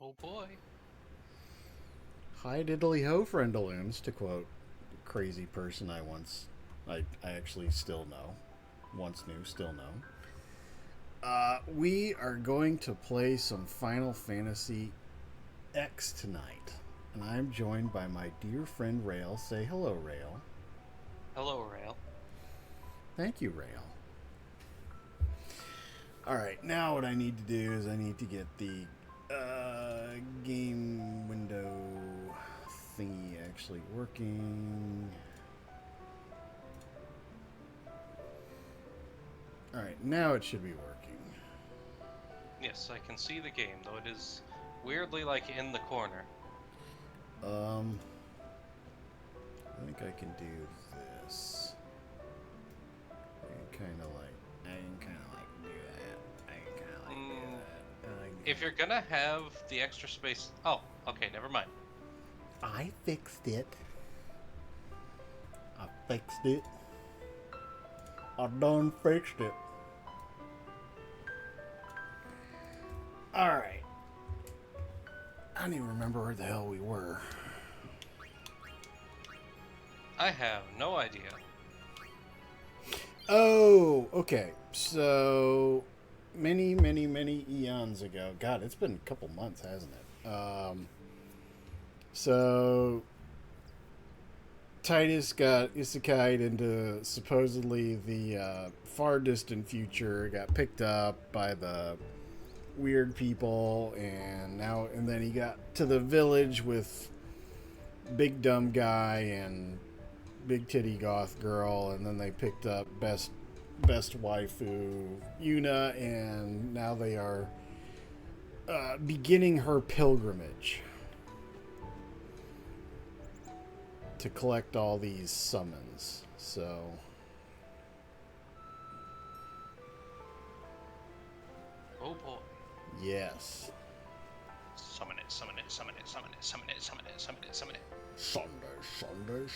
Oh boy. Hi diddly ho, friendaloons, to quote a crazy person I actually still know, once knew, still know. We are going to play some Final Fantasy X tonight, and I'm joined by my dear friend Rale. Say hello, Rale. Hello, Rale. Thank you, Rale. All right, now what I need to do is I need to get the game window thingy actually working. All right, now it should be working. Yes, I can see the game, though it is weirdly like in the corner. Um, I think I can do this. I kind of like. I can kind of like do that. I can kind of like do Mm, that. I like if you're that. gonna have the extra space. Oh, okay, never mind. I fixed it. I fixed it. I done fixed it. All right. I don't even remember where the hell we were. I have no idea. Oh, okay. So many eons ago. God, it's been a couple months, hasn't it? So Titus got isekai'd into supposedly the far distant future, got picked up by the weird people, and then he got to the village with big dumb guy and big titty goth girl, and then they picked up best waifu Yuna, and now they are beginning her pilgrimage to collect all these summons. So Oh boy. yes, Summon it, summon it, summon it, summon it, summon it, summon it, summon it, summon it. Sunday.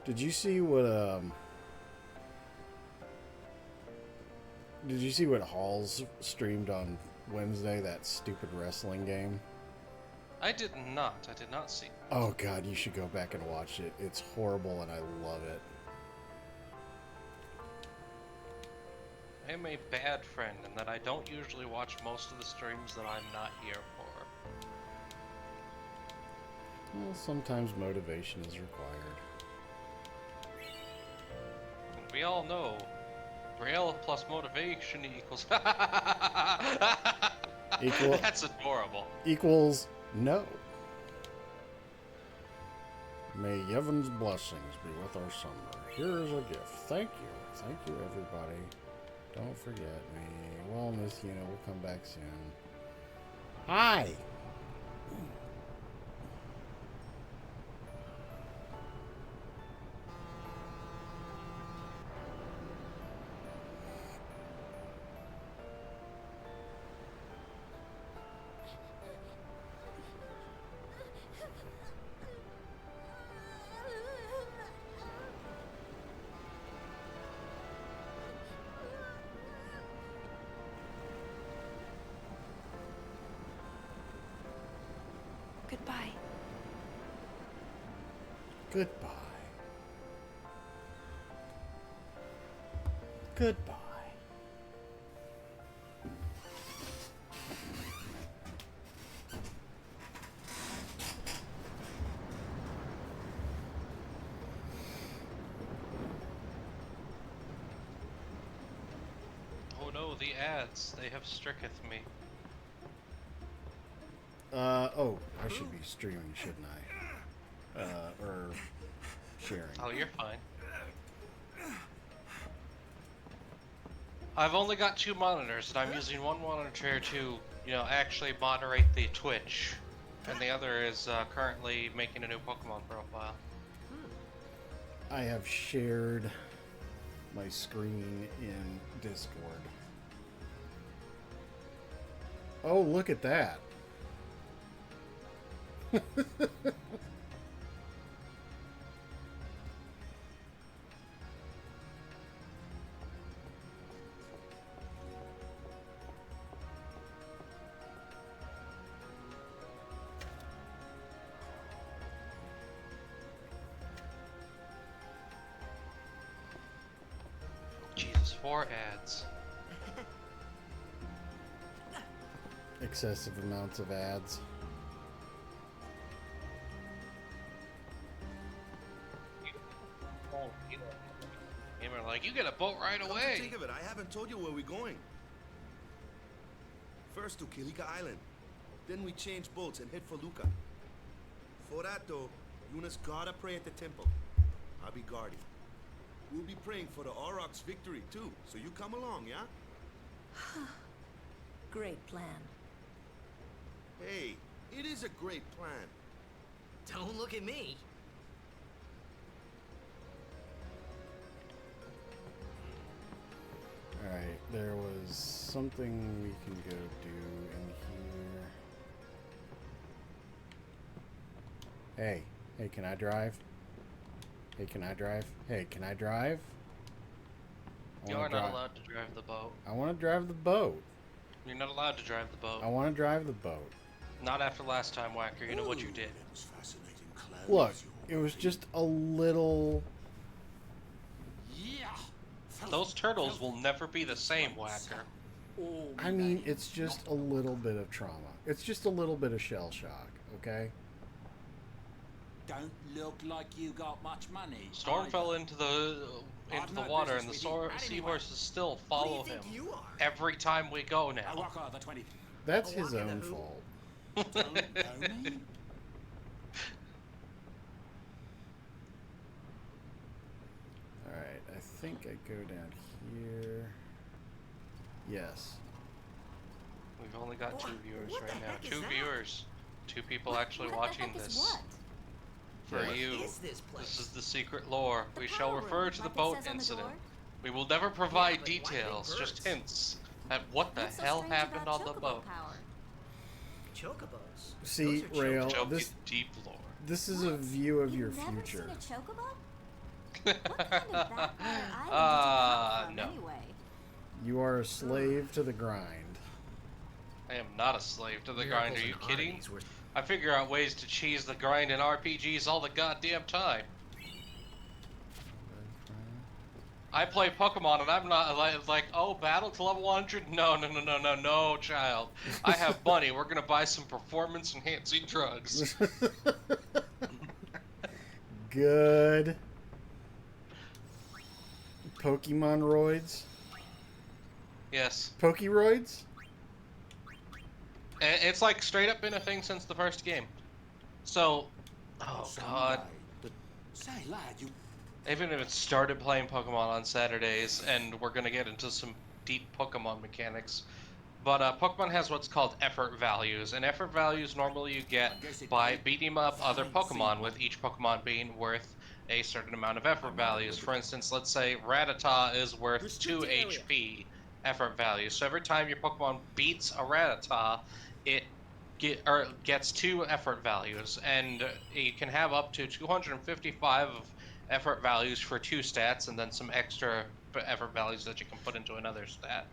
Did you see what Did you see what Halls streamed on Wednesday? That stupid wrestling game. I did not. I did not see that. Oh god, you should go back and watch it. It's horrible and I love it. I am a bad friend in that I don't usually watch most of the streams that I'm not here for. Well, sometimes motivation is required. And we all know Rail plus motivation equals. Equal That's adorable. equals no. May Yevon's blessings be with our summer. Here is a gift. Thank you. Thank you, everybody. Don't forget me. Wellness, we'll come back soon. Hi! Goodbye. Goodbye. Goodbye. Oh no, the ads. They have stricketh me. Oh, I should be streaming, shouldn't I? Or sharing. Oh, you're fine. I've only got two monitors, and I'm using one monitor to, actually moderate the Twitch, and the other is currently making a new Pokemon profile. I have shared my screen in Discord. Oh, look at that. 4 ads. Excessive amounts of ads. And we're like, you get a boat right Come to away. think of it, I haven't told you where we're going. First to Kilika Island. Then we change boats and head for Luca. For that though, Eunice gotta pray at the temple. I'll be guarding. We'll be praying for the Aurochs' victory too, so you come along, yeah? Great plan. Hey, it is a great plan. Don't look at me. Alright, there was something we can go do in here. Hey, hey, can I drive? Hey, can I drive? Hey, can I drive? I You wanna are not drive- allowed to drive the boat. I want to drive the boat. You're not allowed to drive the boat. I want to drive the boat. Not after last time, Whacker. You know what you did. That was fascinating, Clem. Look, it was just a little... Yeah. Those turtles will never be the same, Whacker. I mean, it's just a little bit of trauma. It's just a little bit of shell shock, okay? Don't look like you got much money. Storm either. fell into the I've no water, and the business with you anyway. seahorses still follow him You are. every time we go I now. walk out the 20. That's A his walk in the own who? fault. Don't know me? Alright, I think I go down here. Yes. We've only got 2 viewers what the right now. heck is 2 that? viewers. 2 people actually What watching the heck is this. what? For What you. Is this place? This is the secret lore. The We shall power refer room, to the like it boat says on the incident. door. We will never provide but why big details, just birds? hints at what the What's so hell strange happened about on the chocobo boat. power? Chocobos. See, Those are Rale, Joke this, is deep lore. this is a What? view of You've your never future. Seen a chocobo? What kind of backwater island Ah, did you come no. from anyway? You are a slave to the grind. I am not a slave to the grind, are you Miracles and kidding? oddities were- I figure out ways to cheese the grind in RPGs all the goddamn time. I play Pokemon and I'm not like, oh, battle to level 100? No, child. I have money. We're gonna buy some performance enhancing drugs. Good. Pokemon roids? Yes. Pokeroids? It's like straight up been a thing since the first game. So, oh god. Say, lad, you. I haven't even started playing Pokemon on Saturdays, and we're gonna get into some deep Pokemon mechanics. But Pokemon has what's called effort values, and effort values normally you get by beating up other Pokemon, with each Pokemon being worth a certain amount of effort values. For instance, let's say Rattata is worth 2 HP effort values. So every time your Pokemon beats a Rattata, it gets 2 effort values, and you can have up to 255 of effort values for 2 stats, and then some extra effort values that you can put into another stat.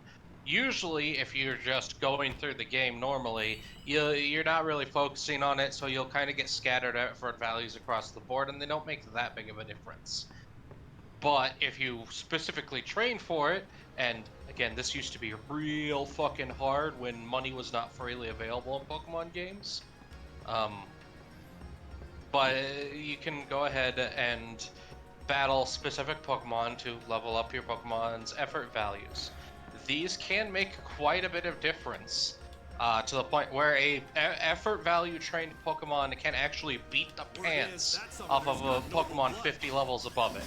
Usually, if you're just going through the game normally, you're not really focusing on it, so you'll kind of get scattered effort values across the board, and they don't make that big of a difference. But if you specifically train for it, and again, this used to be real fucking hard when money was not freely available in Pokemon games. But you can go ahead and battle specific Pokemon to level up your Pokemon's effort values. These can make quite a bit of difference, to the point where a effort value trained Pokemon can actually beat the pants off of a Pokemon 50 levels above it.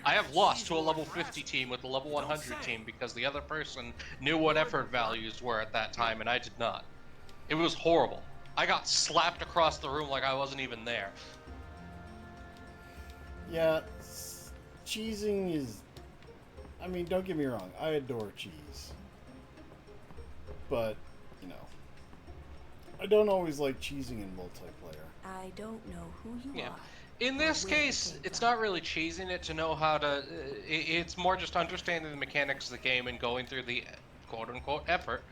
I have lost to a level 50 team with a level 100 team because the other person knew what effort values were at that time and I did not. It was horrible. I got slapped across the room like I wasn't even there. Yeah, cheesing is... I mean, don't get me wrong. I adore cheese. But, you know, I don't always like cheesing in multiplayer. I don't know who you Yeah. are. In this case, it's not really cheesing it to know how to... It's more just understanding the mechanics of the game and going through the quote-unquote effort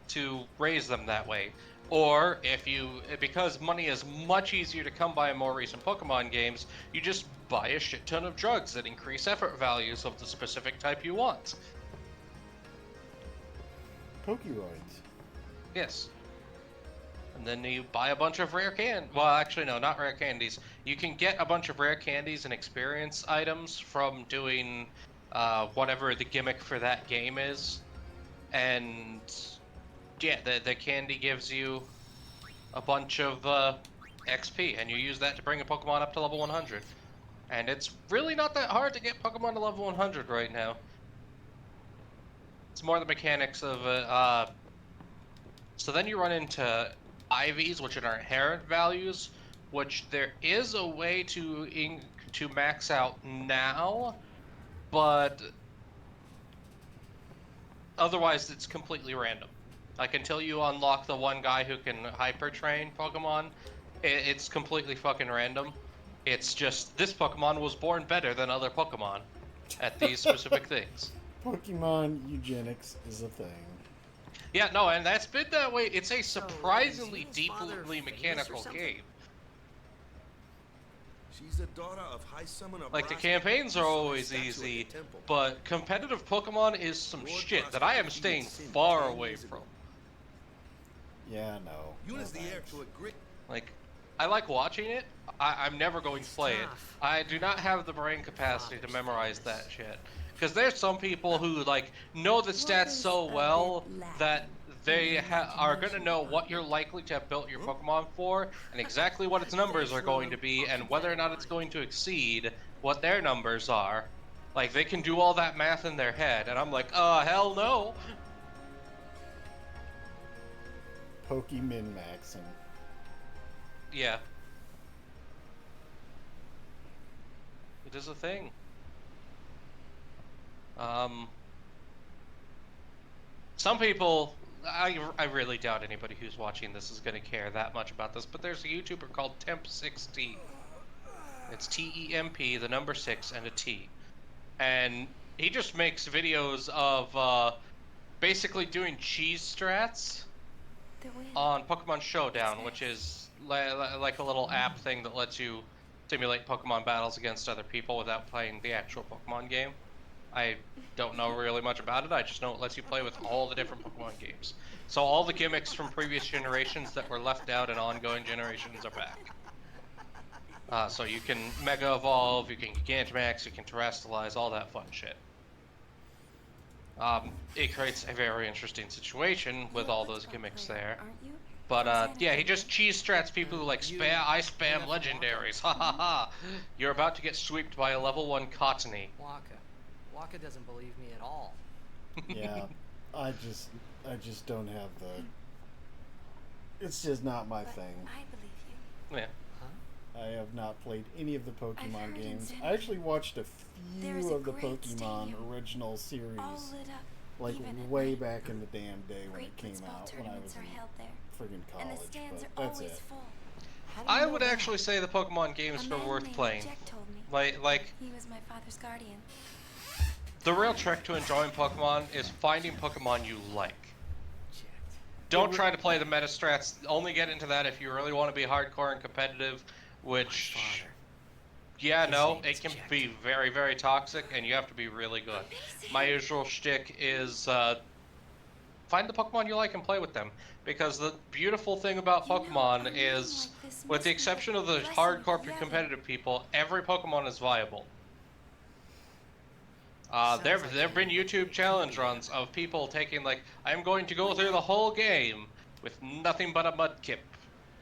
to raise them that way. Or, if you... Because money is much easier to come by in more recent Pokemon games, you just buy a shit ton of drugs that increase effort values of the specific type you want. Pokeroids. Yes. And then you buy a bunch of rare well, actually no, not rare candies. You can get a bunch of rare candies and experience items from doing whatever the gimmick for that game is. And yeah, the candy gives you a bunch of XP, and you use that to bring a Pokemon up to level 100. And it's really not that hard to get Pokemon to level 100 right now. It's more the mechanics of it. So then you run into IVs, which are inherent values, which there is a way to max out now, but otherwise it's completely random. Like until you unlock the one guy who can hyper train Pokemon, it's completely fucking random. It's just this Pokemon was born better than other Pokemon at these specific things. Pokemon eugenics is a thing. Yeah, no, and that's been that way. It's a So, surprisingly is Yuna's father deeply famous or mechanical something? game. She's the daughter of High Summoner Like, the Brass, campaigns are who saw a always statue at the easy, temple. but competitive Pokemon is some Lord shit that Brass I am defeated staying Sin far 10 away years ago. from. Yeah, no. Yuna's no the heir thanks. to a great. Like, I like watching it. I'm never going to play it. tough. I do not have the brain capacity to Father's memorize famous. that shit. Because there's some people who, like, know the stats so Walker's a well bit lacking that they in the are going to imagination know what department. you're likely to have built your Pokemon for, and exactly what its numbers Thanks, are going Rale. to be, I'll and keep whether that or in not it's mind. going to exceed what their numbers are. Like, they can do all that math in their head, and I'm like, hell no! Pokemon maxing. Yeah. It is a thing. Some people, I really doubt anybody who's watching this is going to care that much about this, but there's a YouTuber called Temp6T. It's TEMP, the number 6, and a T. And he just makes videos of basically doing cheese strats The wind. on Pokemon Showdown, which is like a little app thing that lets you simulate Pokemon battles against other people without playing the actual Pokemon game. I don't know really much about it. I just know it lets you play with all the different Pokemon games. So all the gimmicks from previous generations that were left out in ongoing generations are back. So you can Mega Evolve, you can Gigantamax, you can Terrestrialize, all that fun shit. It creates a very interesting situation with You're a all those football gimmicks player, there. aren't you? But Rosanna yeah, he did just it. cheese strats people who like I spam enough of legendaries. Ha ha ha! You're about to get sweeped by a level 1 Cottony. Waka doesn't believe me at all. Yeah, I just don't have the. It's just not my But thing. I believe you. Yeah. I have not played any of the Pokemon heard in games. Zen I actually watched a there is few a of the great Pokemon stadium, original series, All lit up. like even at way night. back in the damn day when Great it came football out, when I tournaments was are in held there, friggin' and the college. stands But are that's always it. full. How do you I know would that? actually say the Pokemon games A are man worth named playing. Jack told me. Like He was my father's guardian. the real trick to enjoying Pokemon is finding Pokemon you like. Don't try to play the meta strats. Only get into that if you really want to be hardcore and competitive, which, Father. yeah, His no, name it is can Jack. be very, very toxic, and you have to be really good. My usual shtick is find the Pokemon you like and play with them. Because the beautiful thing about You know, a Pokemon man is, like this with the must be exception a of the blessing hardcore from heaven. competitive people, every Pokemon is viable. Sounds There like have been you look YouTube like challenge you. runs of people taking like, I'm going to go through the whole game with nothing but a Mudkip.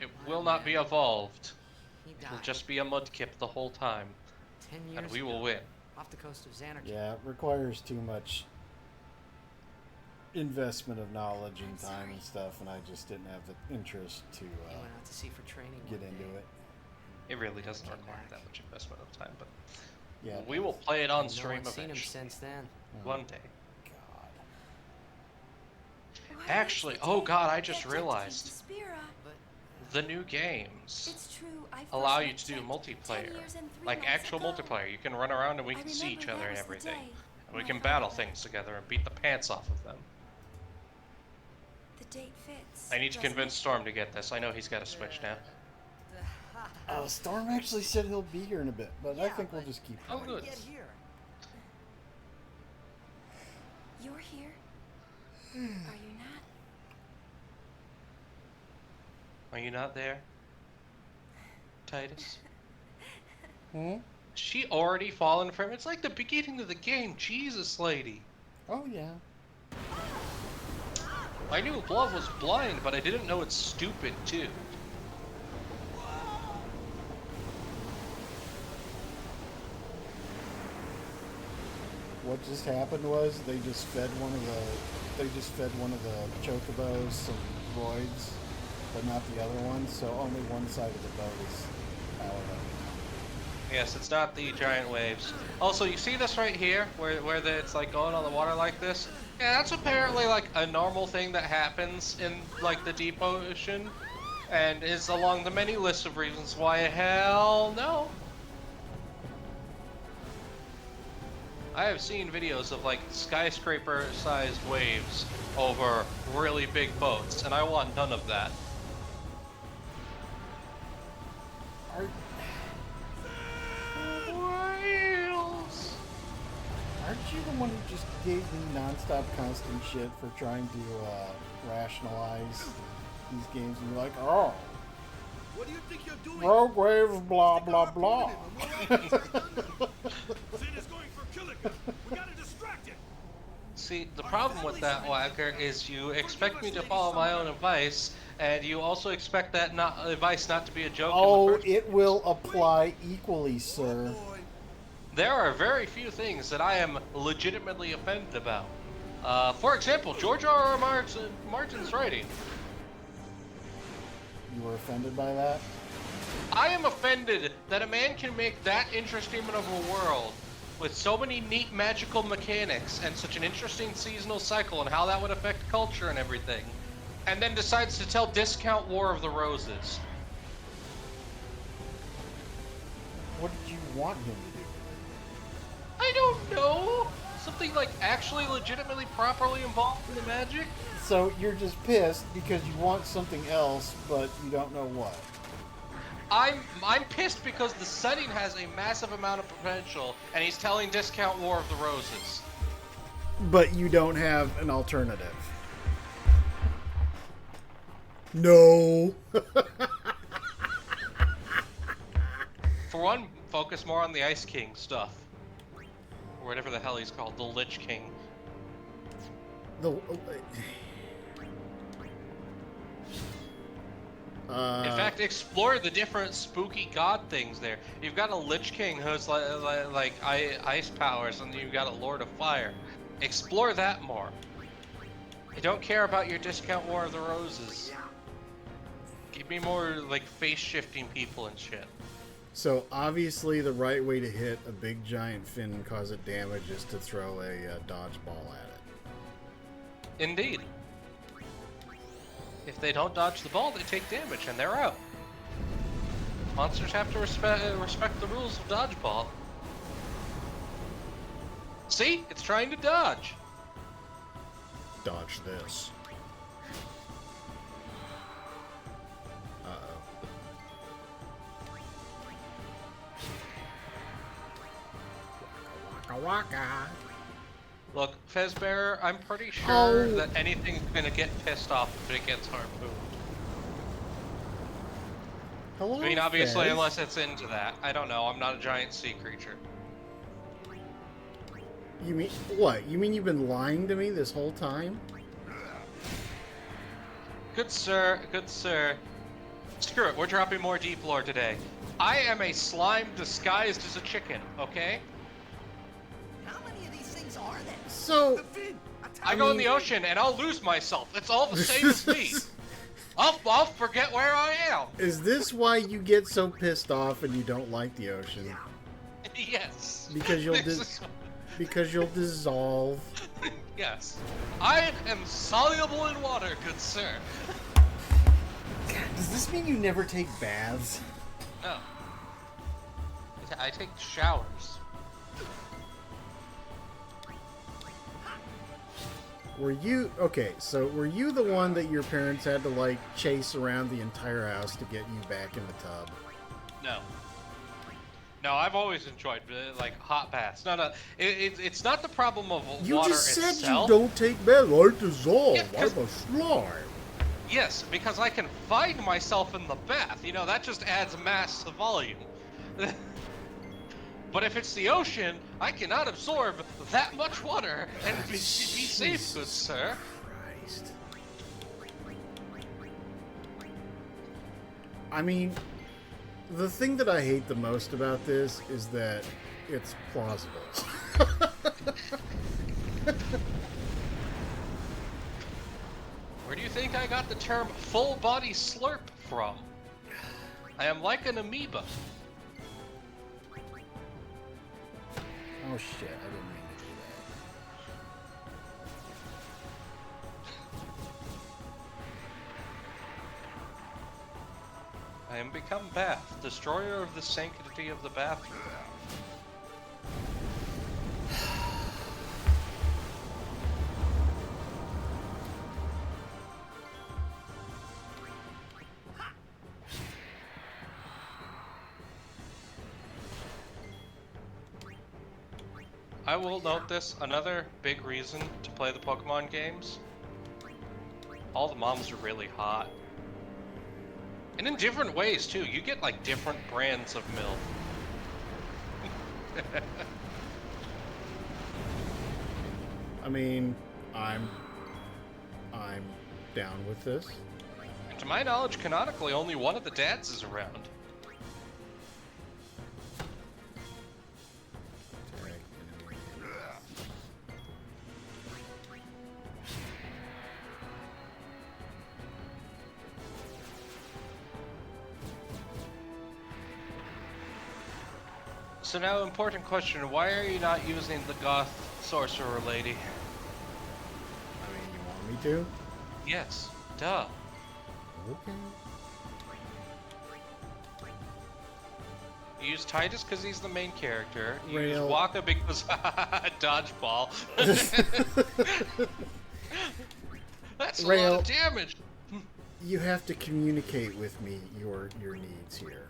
It will not be man. evolved. He It'll died just be a Mudkip the whole time, 10 years and we ago, will win. off the coast of Xanarchy. Yeah, it requires too much investment of knowledge and I'm time sorry. and stuff, and I just didn't have the interest to He went out to sea for training. get one into day. it. It really doesn't Came require back. that much investment of time, but Yeah, we will play it on And no stream one's seen him eventually. since then. One day. God. Why, Actually, that's the oh day god, I that just Jack came to realized Spira. But the new games It's true. I first allow met you to do Jack 10 multiplayer, years and 3 like months actual ago. multiplayer. You can run around and we I can see each remember other that and was the everything, day and we my can father battle left. things together and beat the pants off of them. The date fits. I need to doesn't convince it? Storm to get this. I know he's got a Switch now. Storm actually said he'll be here in a bit, but I Yeah, think we'll but- just keep Oh, going. good. get here. You're here. Are you not? Are you not there, Titus? Hmm? She already fallen for him. It's like the beginning of the game. Jesus, lady. Oh, yeah. I knew love was blind, but I didn't know it's stupid, too. What just happened was they just fed one of the chocobos some roids, but not the other one, so only one side of the boat is powered up. Yes, it's not the giant waves. Also, you see this right here, where it's like going on the water like this? Yeah, that's apparently like a normal thing that happens in like the deep ocean, and is along the many lists of reasons why hell no. I have seen videos of like skyscraper-sized waves over really big boats, and I want none of that. Are, Whales. aren't you the one who just gave me nonstop constant shit for trying to rationalize these games and be like, oh, What do you think you're doing? rogue waves, blah, blah, blah. Zin is going for Killigan. We gotta distract it. See, the problem with that, Whacker, is you expect me to follow my own advice, and you also expect that advice not to be a joke in the Oh, first it will apply equally, sir. Boy, There are very few things that I am legitimately offended about. For example, George R. R. Martin's writing. You were offended by that? I am offended that a man can make that interesting of a world with so many neat magical mechanics and such an interesting seasonal cycle and how that would affect culture and everything, and then decides to tell discount War of the Roses. What did you want him to do? I don't know. Something like actually legitimately properly involved in the magic? So you're just pissed because you want something else, but you don't know what. I'm pissed because the setting has a massive amount of potential, and he's telling discount War of the Roses. But you don't have an alternative. No. For one, focus more on the Ice King stuff. Or whatever the hell he's called, the Lich King. In fact, explore the different spooky god things there. You've got a Lich King who's like ice powers, and you've got a Lord of Fire. Explore that more. I don't care about your discount War of the Roses. Give me more like face-shifting people and shit. So obviously the right way to hit a big giant fin and cause it damage is to throw a dodgeball at it. Indeed. If they don't dodge the ball, they take damage and they're out. Monsters have to respect the rules of dodgeball. See? It's trying to dodge. Dodge this. Uh-oh. Waka waka. Look, Fezbearer, I'm pretty sure Oh. that anything's gonna get pissed off if it gets harpooned. Hello, I mean, obviously, Fez. unless it's into that. I don't know, I'm not a giant sea creature. You mean what? You mean you've been lying to me this whole time? Good sir, good sir. Screw it, we're dropping more deep lore today. I am a slime disguised as a chicken, okay? How many of these things are there? So, I go in the ocean and I'll lose myself. It's all the same as me. I'll forget where I am. is this why you get so pissed off and you don't like the ocean? Yes. Because you'll This is- because you'll dissolve. Yes. I am soluble in water, good sir. Does this mean you never take baths? No. I take showers. Were you okay? So were you the one that your parents had to like chase around the entire house to get you back in the tub? No. No, I've always enjoyed like hot baths. No, it's not the problem of You water just said itself. you don't take baths. I dissolve. Yeah, 'cause- I'm a slime. Yes, because I can find myself in the bath. You know, that just adds mass to volume. But if it's the ocean, I cannot absorb that much water and be safe, good sir. Christ. I mean, the thing that I hate the most about this is that it's plausible. Where do you think I got the term full body slurp from? I am like an amoeba. Oh shit, I didn't mean to do I am become Bath, destroyer of the sanctity of the bathroom. I will note this, another big reason to play the Pokemon games. All the moms are really hot. And in different ways too. You get like different brands of milk. I mean, I'm down with this. And to my knowledge, canonically only one of the dads is around. So now, important question, why are you not using the goth sorcerer lady? I mean, you want me to? Yes, duh. Okay. You use Titus because he's the main character. You use Rale. Waka because dodgeball. That's a lot Rale. of damage. You have to communicate with me your needs here.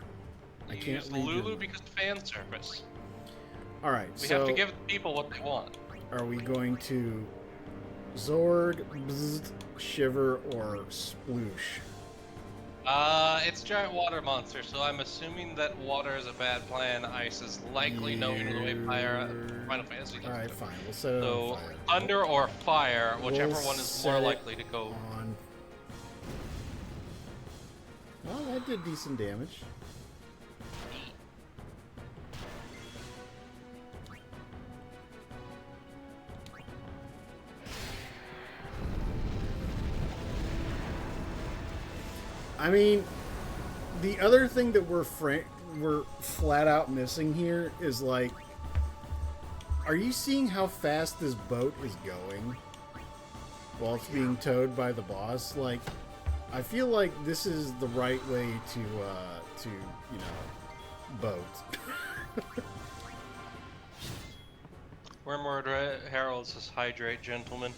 I You can't use read your Lulu mind. because fan service. All right, We so have to give people what they want. are we going to Zord, Bzzzt, Shiver, or Sploosh? It's a giant water monster, so I'm assuming that water is a bad plan. Ice is likely known the way Final Fantasy does. All right, fine. We'll set it So on fire. thunder or fire, whichever We'll one is set more it likely to go. on. Well, that did decent damage. I mean, the other thing that we're flat out missing here is like, are you seeing how fast this boat is going while it's being towed by the boss? Like, I feel like this is the right way to you know, boat. Wormwood Herald says, hydrate, gentlemen.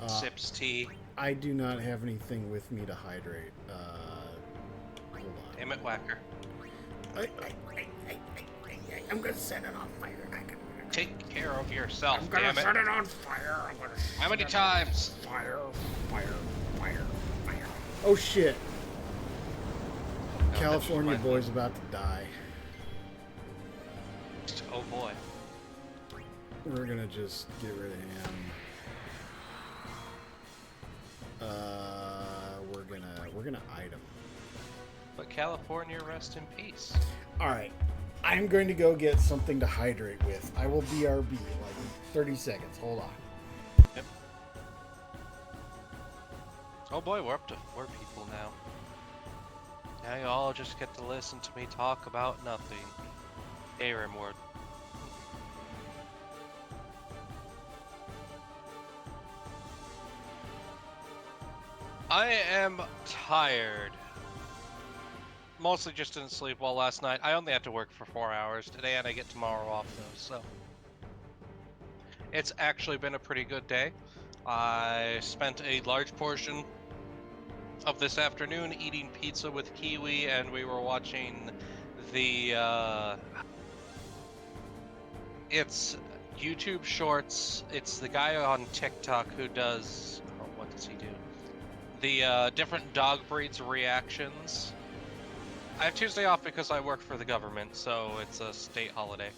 Sips tea. I do not have anything with me to hydrate. Hold on. Damn it, Whacker. I'm gonna set it on fire. Take care of yourself, I'm gonna damn it. set it on fire. I'm gonna How many times? fire. Oh shit! Oh, California that's my- boy's about to die. Oh boy. We're gonna just get rid of him. We're gonna item. But California, rest in peace. All right, I'm going to go get something to hydrate with. I will BRB like in 30 seconds. Hold on. Yep. Oh boy, we're up to 4 people now. Now you all just get to listen to me talk about nothing. Hey, Rimward. I am tired. Mostly just didn't sleep well last night. I only had to work for 4 hours today, and I get tomorrow off though, so. It's actually been a pretty good day. I spent a large portion of this afternoon eating pizza with Kiwi, and we were watching It's YouTube Shorts. It's the guy on TikTok who does. Oh, what does he do? The different dog breeds reactions. I have Tuesday off because I work for the government, so it's a state holiday.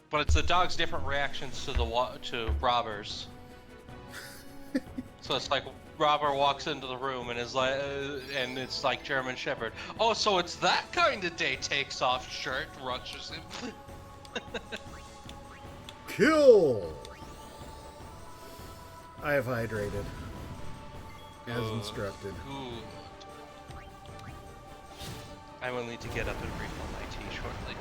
But it's the dog's different reactions to to robbers. So it's like robber walks into the room and is like, and it's like German Shepherd. Oh, so it's that kind of day. Takes off shirt, rushes him. Kill! I have hydrated. As instructed. Good. I will need to get up and refill my tea shortly.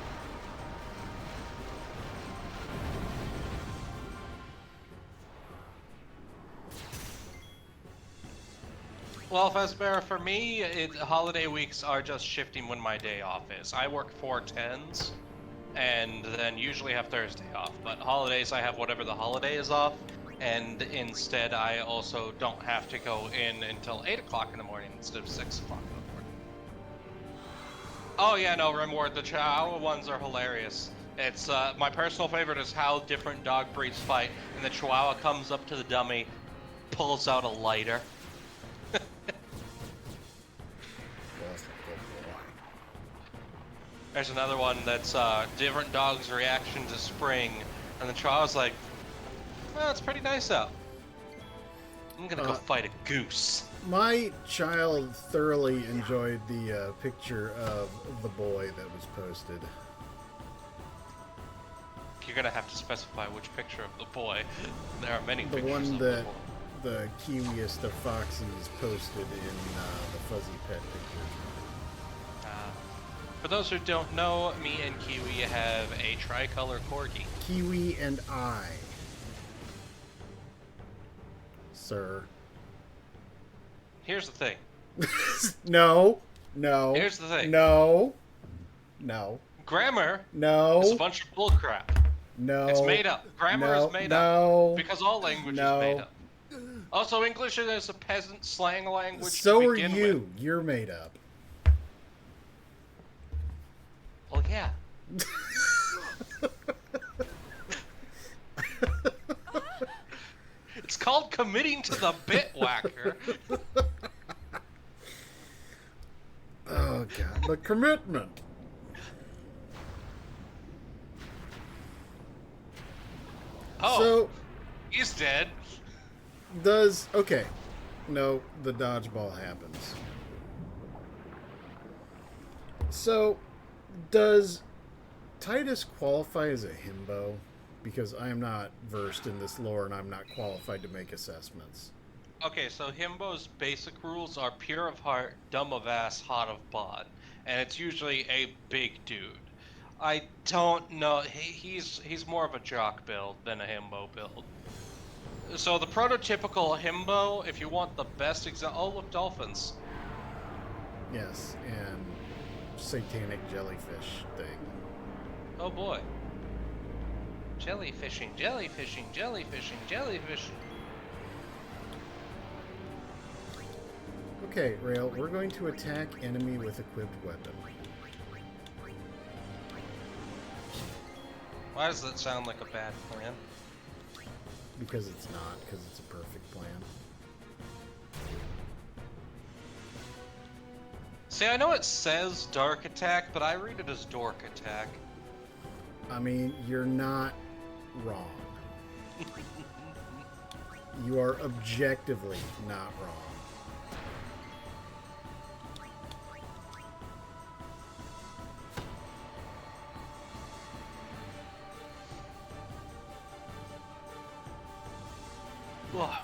Well, Fezbear, for me, holiday weeks are just shifting when my day off is. I work 4/10s, and then usually have Thursday off. But holidays, I have whatever the holiday is off, and instead I also don't have to go in until 8 o'clock in the morning instead of 6 o'clock in the morning. Oh yeah, no, Rimward, the Chihuahua ones are hilarious. It's, my personal favorite is how different dog breeds fight, and the Chihuahua comes up to the dummy, pulls out a lighter. There's another one that's different dogs' reaction to spring, and the Chihuahua's like, well, it's pretty nice out. I'm gonna go fight a goose. My child thoroughly enjoyed the picture of the boy that was posted. You're gonna have to specify which picture of the boy. There are many The pictures one of that the boy. the kiwiest of foxies posted in the fuzzy pet picture. For those who don't know, me and Kiwi have a tricolor corgi. Kiwi and I. Sir. Here's the thing. No. No. Here's the thing. No. No. Grammar No. is a bunch of bullcrap. No. It's made up. Grammar No. is made No. up. Because all language No. is made up. Also, English is a peasant slang language So to are begin you. with. You're made up. Well, yeah. It's called committing to the bit whacker. Oh, God. The commitment. Oh, So, he's dead. okay. No, the dodgeball happens. So, does Titus qualify as a himbo? Because I am not versed in this lore and I'm not qualified to make assessments. Okay, so Himbo's basic rules are pure of heart, dumb of ass, hot of bod. And it's usually a big dude. I don't know. He's more of a jock build than a himbo build. So the prototypical himbo, if you want the best example, oh look, dolphins. Yes, and satanic jellyfish thing. Oh boy. Jellyfishing, jellyfishing, jellyfishing, jellyfishing. Okay, Rale, we're going to attack enemy with equipped weapon. Why does that sound like a bad plan? Because it's not, because it's a perfect plan. See, I know it says dark attack, but I read it as dork attack. I mean, you're not wrong. You are objectively not wrong. Ugh.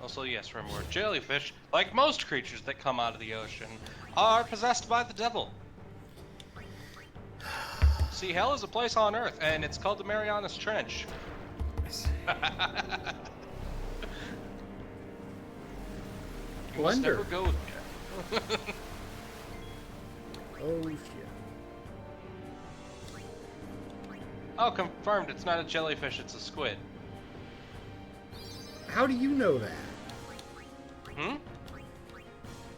Also, yes, remember, jellyfish, like most creatures that come out of the ocean, are possessed by the devil. See, hell is a place on Earth, and it's called the Marianas Trench. You must never Blender. go there. Oh, shit. Oh, confirmed, it's not a jellyfish, it's a squid. How do you know that? Hmm?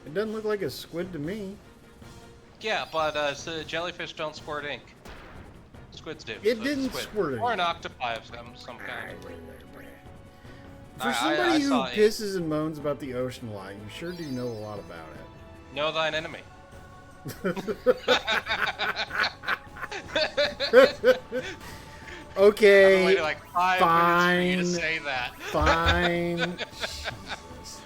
It doesn't look like a squid to me. Yeah, but so jellyfish don't squirt ink. Squids do. It So didn't squid. squirt Or ink. an octopi of some kind. For I somebody who saw ink. pisses and moans about the ocean a lot, you sure do know a lot about Know thine enemy. it. Okay. I waited like 5 minutes for you to say that. Fine. Jesus.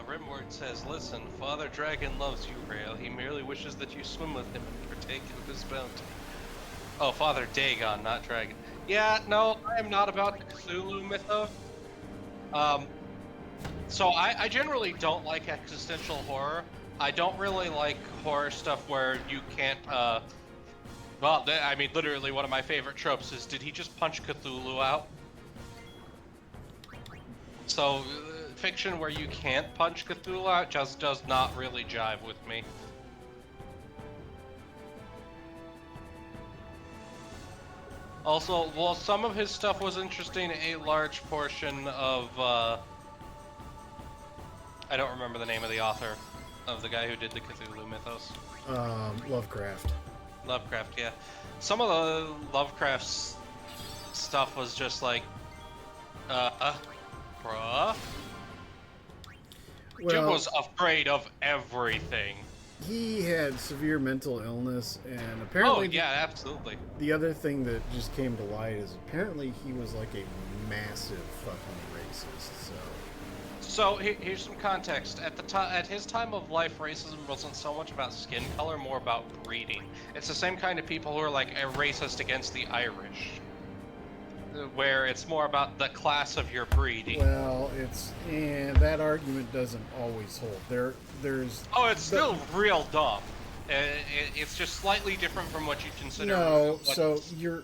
Rimward says, listen, Father Dragon loves you, Rale. He merely wishes that you swim with him and partake of his bounty. Oh, Father Dagon, not Dragon. Yeah, no, I am not about the Cthulhu mythos. So I generally don't like existential horror. I don't really like horror stuff where you can't, well, I mean, literally one of my favorite tropes is, did he just punch Cthulhu out? So, fiction where you can't punch Cthulhu out just does not really jive with me. Also, while some of his stuff was interesting, a large portion of, I don't remember the name of the author of the guy who did the Cthulhu mythos. Lovecraft. Lovecraft, yeah. Some of the Lovecraft's stuff was just like, bruh. Jim was afraid of everything. He had severe mental illness, and apparently... Oh, yeah, absolutely. The other thing that just came to light is apparently he was like a massive fucking racist, So here's some context. At his time of life, racism wasn't so much about skin color, more about breeding. It's the same kind of people who are like a racist against the Irish, where it's more about the class of your breeding. Well, and that argument doesn't always hold. There's Oh, it's still real dumb. It's just slightly different from what you consider. no. So you're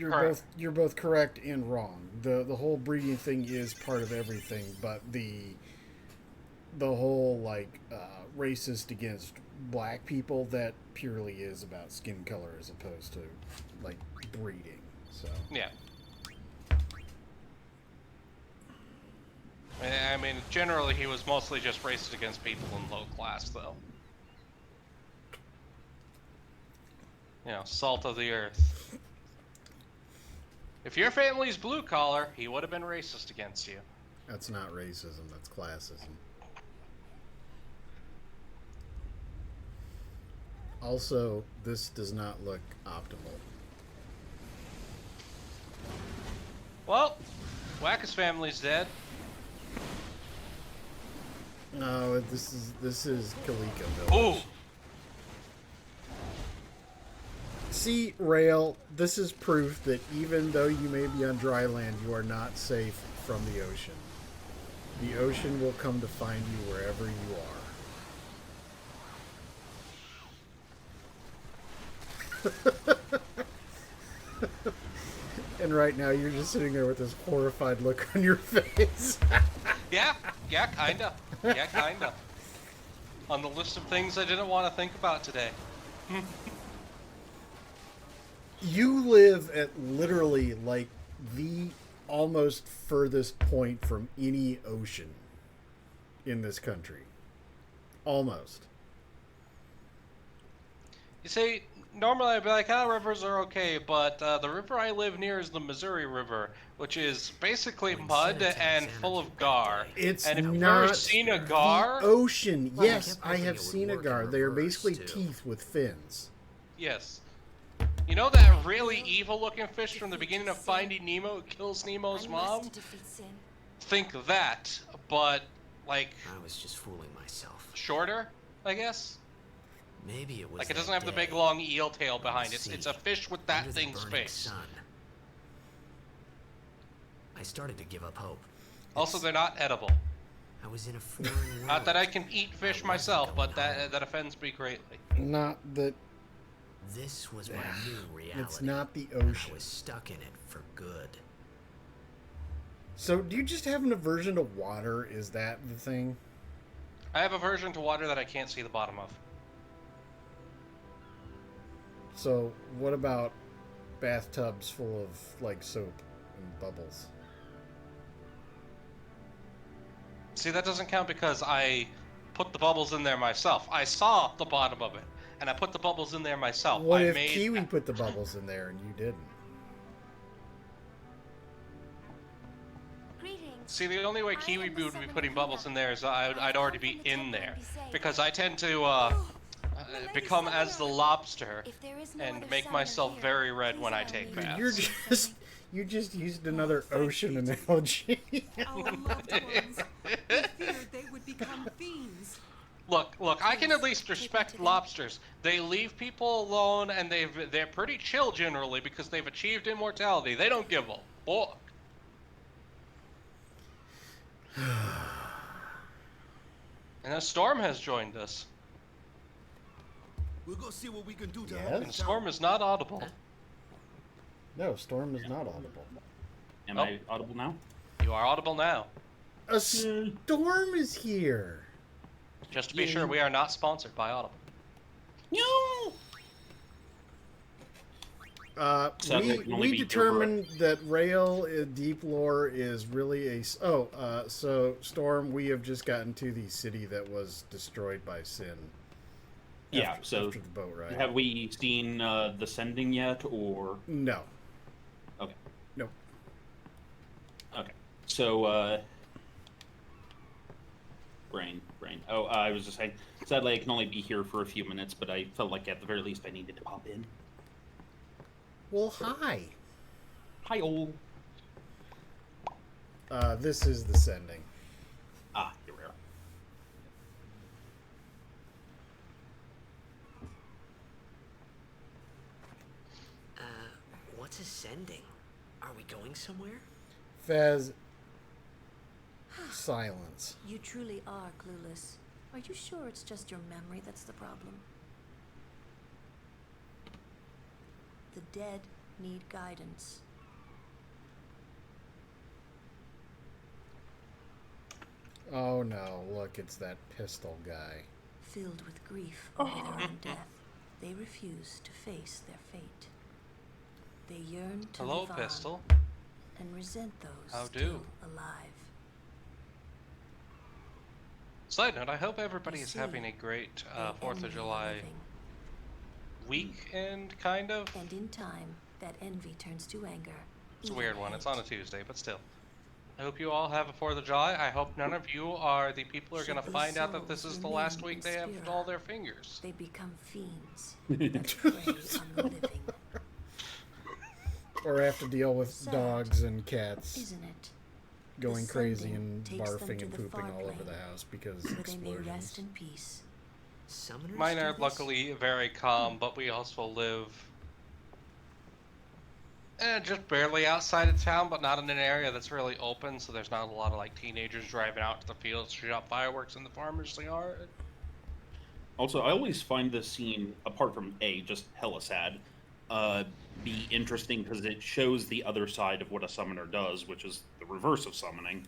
correct. you're both correct and wrong. The whole breeding thing is part of everything, but the whole like racist against black people, that purely is about skin color as opposed to like breeding. So Yeah. I mean, generally he was mostly just racist against people in low class, though. You know, salt of the earth. If your family's blue collar, he would have been racist against you. that's not racism. That's classism. Also, this does not look optimal. Well, Wacka's family's dead. No, this is Kalika Village. Ooh! See, Rale, this is proof that even though you may be on dry land, you are not safe from the ocean. The ocean will come to find you wherever you are. And right now, you're just sitting there with this horrified look on your face. Yeah, kinda. Yeah, kinda. On the list of things I didn't want to think about today. You live at literally like the almost furthest point from any ocean in this country. Almost. You see, normally I'd be like, rivers are okay, but the river I live near is the Missouri River, which is basically mud and full of gar. It's and if you've not ever seen a gar, the ocean. Well, I Yes, kept I hoping have it would seen a work gar. in They are reverse, basically too. teeth with fins. yes. You know that really evil-looking fish from the beginning of Finding Nemo who kills Nemo's I mom? must defeat sin. Think that, but like I was just fooling myself. shorter, I guess. Maybe it was Like it doesn't that have the big day long eel tail behind it. sea, It's a fish with that under the thing's burning face. sun. I started to give up hope. Also, they're not edible. I was in a foreign world. Not that I can eat fish wasn't myself, but going home. that offends me greatly. Not that This was my new reality. It's not the and ocean. I was stuck in it for good. So, do you just have an aversion to water? Is that the thing? I have aversion to water that I can't see the bottom of. So, what about bathtubs full of, like, soap and bubbles? See, that doesn't count because I put the bubbles in there myself. I saw the bottom of it, and I put the bubbles in there myself. What I if made... Kiwi put the bubbles in there and you didn't? Greetings. See, the only way I Kiwi am the would be Seven putting of bubbles Rita. in there is I I'd have already come be from the in temple there. to be saved. Because I tend to The Lady become Summoner. as the lobster If there is no and other make summoner myself here, very red please when I allow take me to baths. You're say just... something. You just used another thank ocean you. analogy. Our loved ones. We feared they would become fiends. Look, I can at Please, least take me to respect them. lobsters. They leave people alone, and they're pretty chill generally because they've achieved immortality. They don't give a fuck. And a Storm has joined us. We'll go see what we can do to Yes? help And in Storm town. is not audible. No, Storm is not audible. Am Oh. I audible now? You are audible now. A storm is here. Just to be sure, we are not sponsored by Audible. No. Sadly, it can only We be determined that Rale Deep Lore is really a... so Storm, we have just gotten to the city that was destroyed by Sin. Yeah. So after the boat ride. have we seen the sending yet, or No. okay? Nope. Okay. So brain. Oh, I was just saying. Sadly, I can only be here for a few minutes, but I felt like at the very least I needed to pop in. Well, hi. Hi, all. This is the sending. Ah, here we are. What's ascending? Are we going somewhere? Fez. Silence. You truly are clueless. Are you sure it's just your memory that's the problem? The dead need guidance. Oh no, look, it's that pistol guy. Filled with grief over their own death, they refuse to face their fate. They yearn to Hello, live Pistol. on and resent those How still do? alive. Side note, I hope everybody You is see, having a great they 4th envy of the July living. weekend, kind of. And in time, that envy turns to anger. It's a even weird one. It's hate. on a Tuesday, but still. I hope you all have a 4th of July. I hope none of you are the people who are Should going to these find out that this souls is the last remain week they have in all Spira, their fingers. They become fiends that prey on the living, Or have to deal with Sad, dogs and cats isn't it? going The crazy sending and takes them barfing to and the pooping far all over plane, the house because where they may rest explosions. in peace. Summoners Mine do are this? luckily very calm, but we also live just barely outside of town, but not in an area that's really open, so there's not a lot of like teenagers driving out to the fields to shoot off fireworks in the farmer's yard. Also, I always find this scene, apart from just hella sad, be interesting because it shows the other side of what a summoner does, which is the reverse of summoning.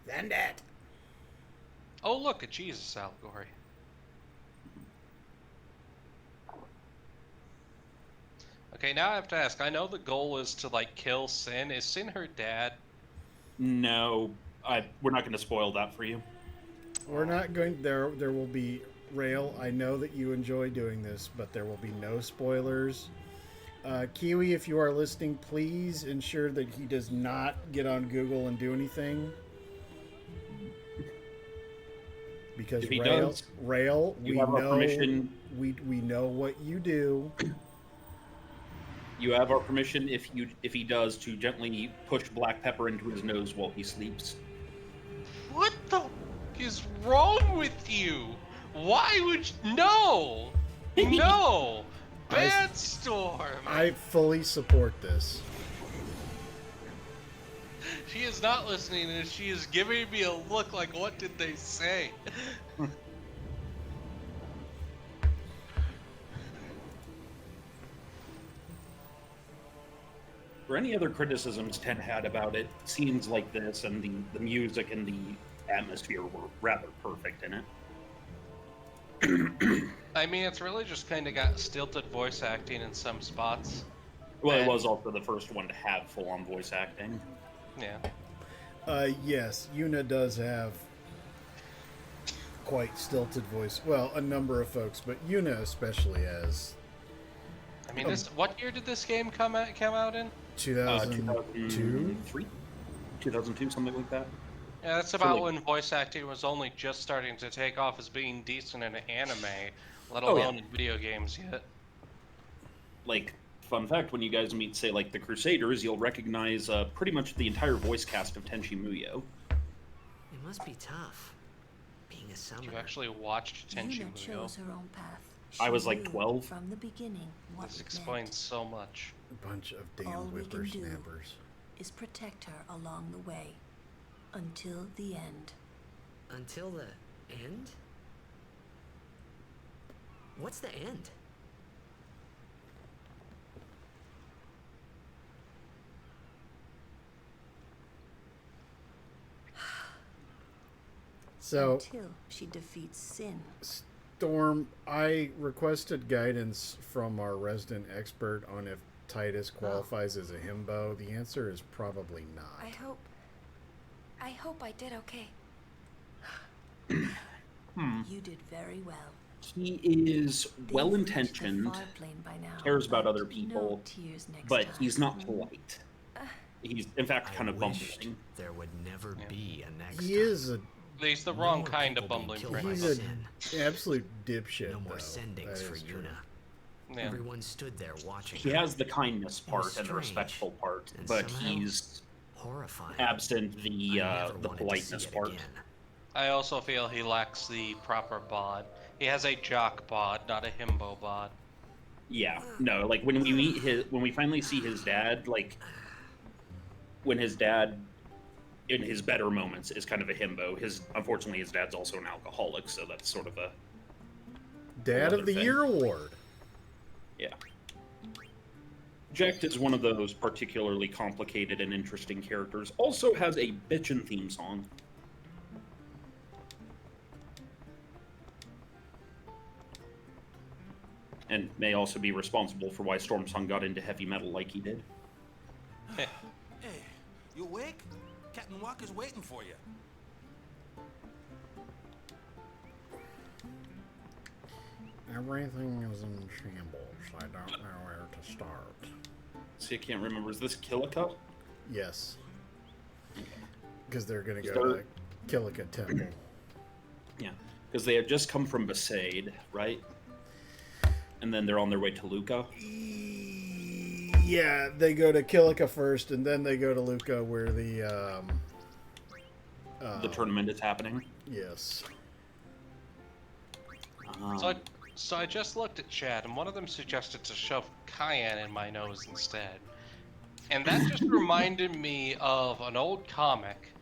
Send it. Oh, look, a Jesus allegory. Okay, now I have to ask. I know the goal is to like kill Sin. Is Sin her dad? No, we're not going to spoil that for you. We're not going there. There will be Rale. I know that you enjoy doing this, but there will be no spoilers. Kiwi, if you are listening, please ensure that he does not get on Google and do anything. Because If he Rale, does, Rale, you we have our know permission. we know what you do. You have our permission if he does to gently push black pepper into his nose while he sleeps. What the f is wrong with you? Why would you... No! No! Bad Storm! I fully support this. She is not listening and she is giving me a look like, what did they say? For any other criticisms Ted had about it, scenes like this and the music and the atmosphere were rather perfect in it. I mean, it's really just kind of got stilted voice acting in some spots. Well, it And- was also the first one to have full-on voice acting. Yeah. Yes, Yuna does have quite stilted voice. Well, a number of folks, but Yuna especially has. I mean, what year did this game come out in? 2002? 2003? 2002, something like that. Yeah, that's about when voice acting was only just starting to take off as being decent in anime, let alone in video games yet. Like, fun fact, when you guys meet, say, like, the Crusaders, you'll recognize pretty much the entire voice cast of Tenchi Muyo. It must be tough, being a summoner. You actually watched Tenchi Yuna Muyo. chose her own path. I She was like knew 12. From the beginning, what This it explains meant. so much. A bunch of damn All we can do whippersnappers. is protect her along the way, until the end. Until the end? What's the end? So, Until she defeats sin. Storm, I requested guidance from our resident expert on if Titus qualifies as a himbo. The answer is probably not. I hope I did okay. You did very well. He is They've well-intentioned, reached the far plane by now, cares about but other people, no tears next but time. he's not polite. He's, in fact, kind I of wished bumbling. there would never be a next He time. is a He's the No wrong more kind of people being bumbling killed by prick. he's sin. an absolute dipshit. No more though. sendings That for is true. Yuna. Yeah. Everyone stood there watching. He her. has the kindness It was part and the strange, respectful part, and but somehow he's horrifying. absent the I never the wanted to politeness see it part. again. I also feel he lacks the proper bod. He has a jock bod, not a himbo bod. Yeah, no, like when we finally see his dad, like when his dad in his better moments is kind of a himbo. Unfortunately his dad's also an alcoholic, so that's sort of a Dad another of the thing. Year award. Yeah. Jecht is one of those particularly complicated and interesting characters. Also has a bitchin' theme song. And may also be responsible for why Stormsong got into heavy metal like he did. Hey, you awake? Captain Walker's waiting for you. Everything is in shambles. I don't know where to start. See, I can't remember. Is this Kilika? Yes. Because they're going to Is go there- to Kilika Temple. Yeah. Because they had just come from Besaid, right? And then they're on their way to Luca. Yeah, they go to Kilika first, and then they go to Luca, where the tournament is happening. Yes. So I just looked at chat, and one of them suggested to shove cayenne in my nose instead. And that just reminded me of an old comic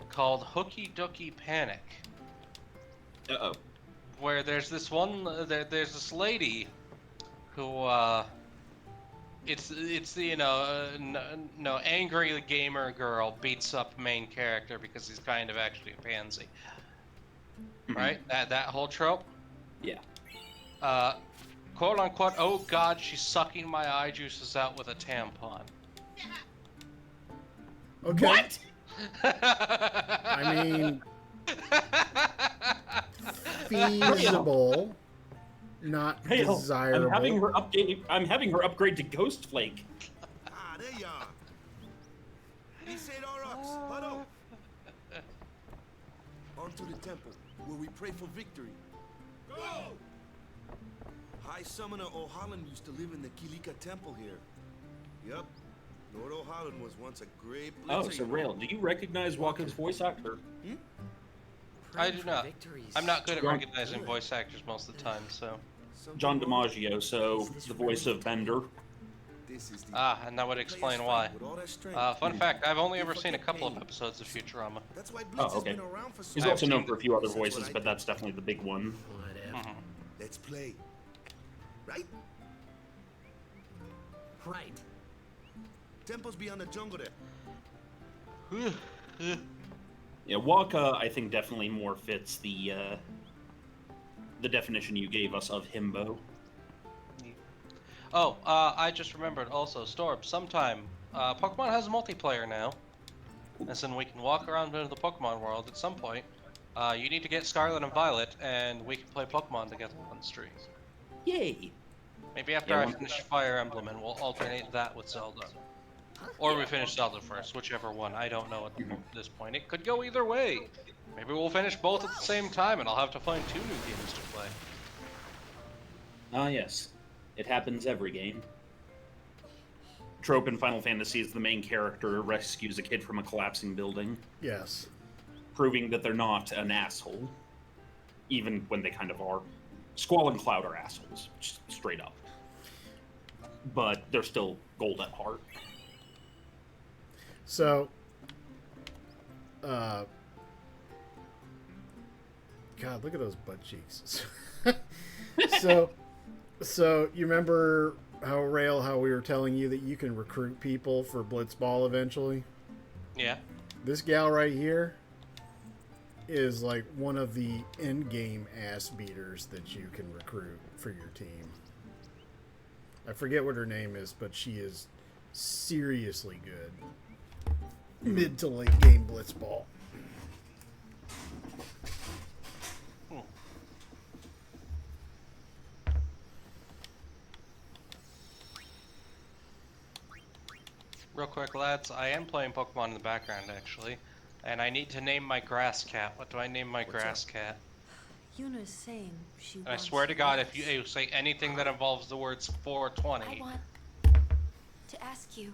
called Hooky Dooky Panic, Uh-oh. where there's this there's this lady who it's the no angry gamer girl beats up main character because he's kind of actually a pansy, right? That whole trope. Yeah. Quote unquote, oh god, she's sucking my eye juices out with a tampon. Okay. What? I mean, feasible, not Rale, desirable. I'm having her upgrade to Ghost Flake. Ah, there you are. He said Aurochs, huddle. On to the temple, where we pray for victory. Go! High Summoner O'Holland used to live in the Kilika Temple here. Yup. Lord O'Holland was once a great Oh, blitzer. so Rale, do you recognize Walker's voice actor? I do not. Victories. I'm not good at John- recognizing voice actors most of the time, so. John DiMaggio, so the voice of Bender. This is the And that would explain why. with all that strength. Fun fact, I've only ever seen a couple of episodes of Futurama. That's why Blitz Oh, okay. has been around for so He's I've also known seen for a few other That's what voices, I but do. that's definitely the big one. Whatever. Let's play. Right? Right. Temple's beyond the jungle there. Yeah, Waka, I think, definitely more fits the definition you gave us of himbo. Oh, I just remembered also, Storm, sometime, Pokemon has multiplayer now. As in, we can walk around into the Pokemon world at some point. You need to get Scarlet and Violet, and we can play Pokemon together on the street. Yay! Maybe after I finish Fire Emblem, and we'll alternate that with Zelda. Or we finish Zelda first, whichever one. I don't know at this point. It could go either way. Maybe we'll finish both at the same time, and I'll have to find 2 new games to play. Ah, yes. It happens every game. Trope in Final Fantasy is the main character rescues a kid from a collapsing building. Yes. Proving that they're not an asshole. Even when they kind of are. Squall and Cloud are assholes. Just straight up. But they're still gold at heart. So, God, look at those butt cheeks. So you remember how Rale, how we were telling you that you can recruit people for Blitzball eventually? Yeah. This gal right here is like one of the in-game ass beaters that you can recruit for your team. I forget what her name is, but she is seriously good. Mid to late game Blitzball. Real quick, lads, I am playing Pokemon in the background, actually. And I need to name my grass cat. What do I name my grass cat? Yuna is saying she And I wants swear to God, if rice. you say anything that involves the words 420... I want to ask you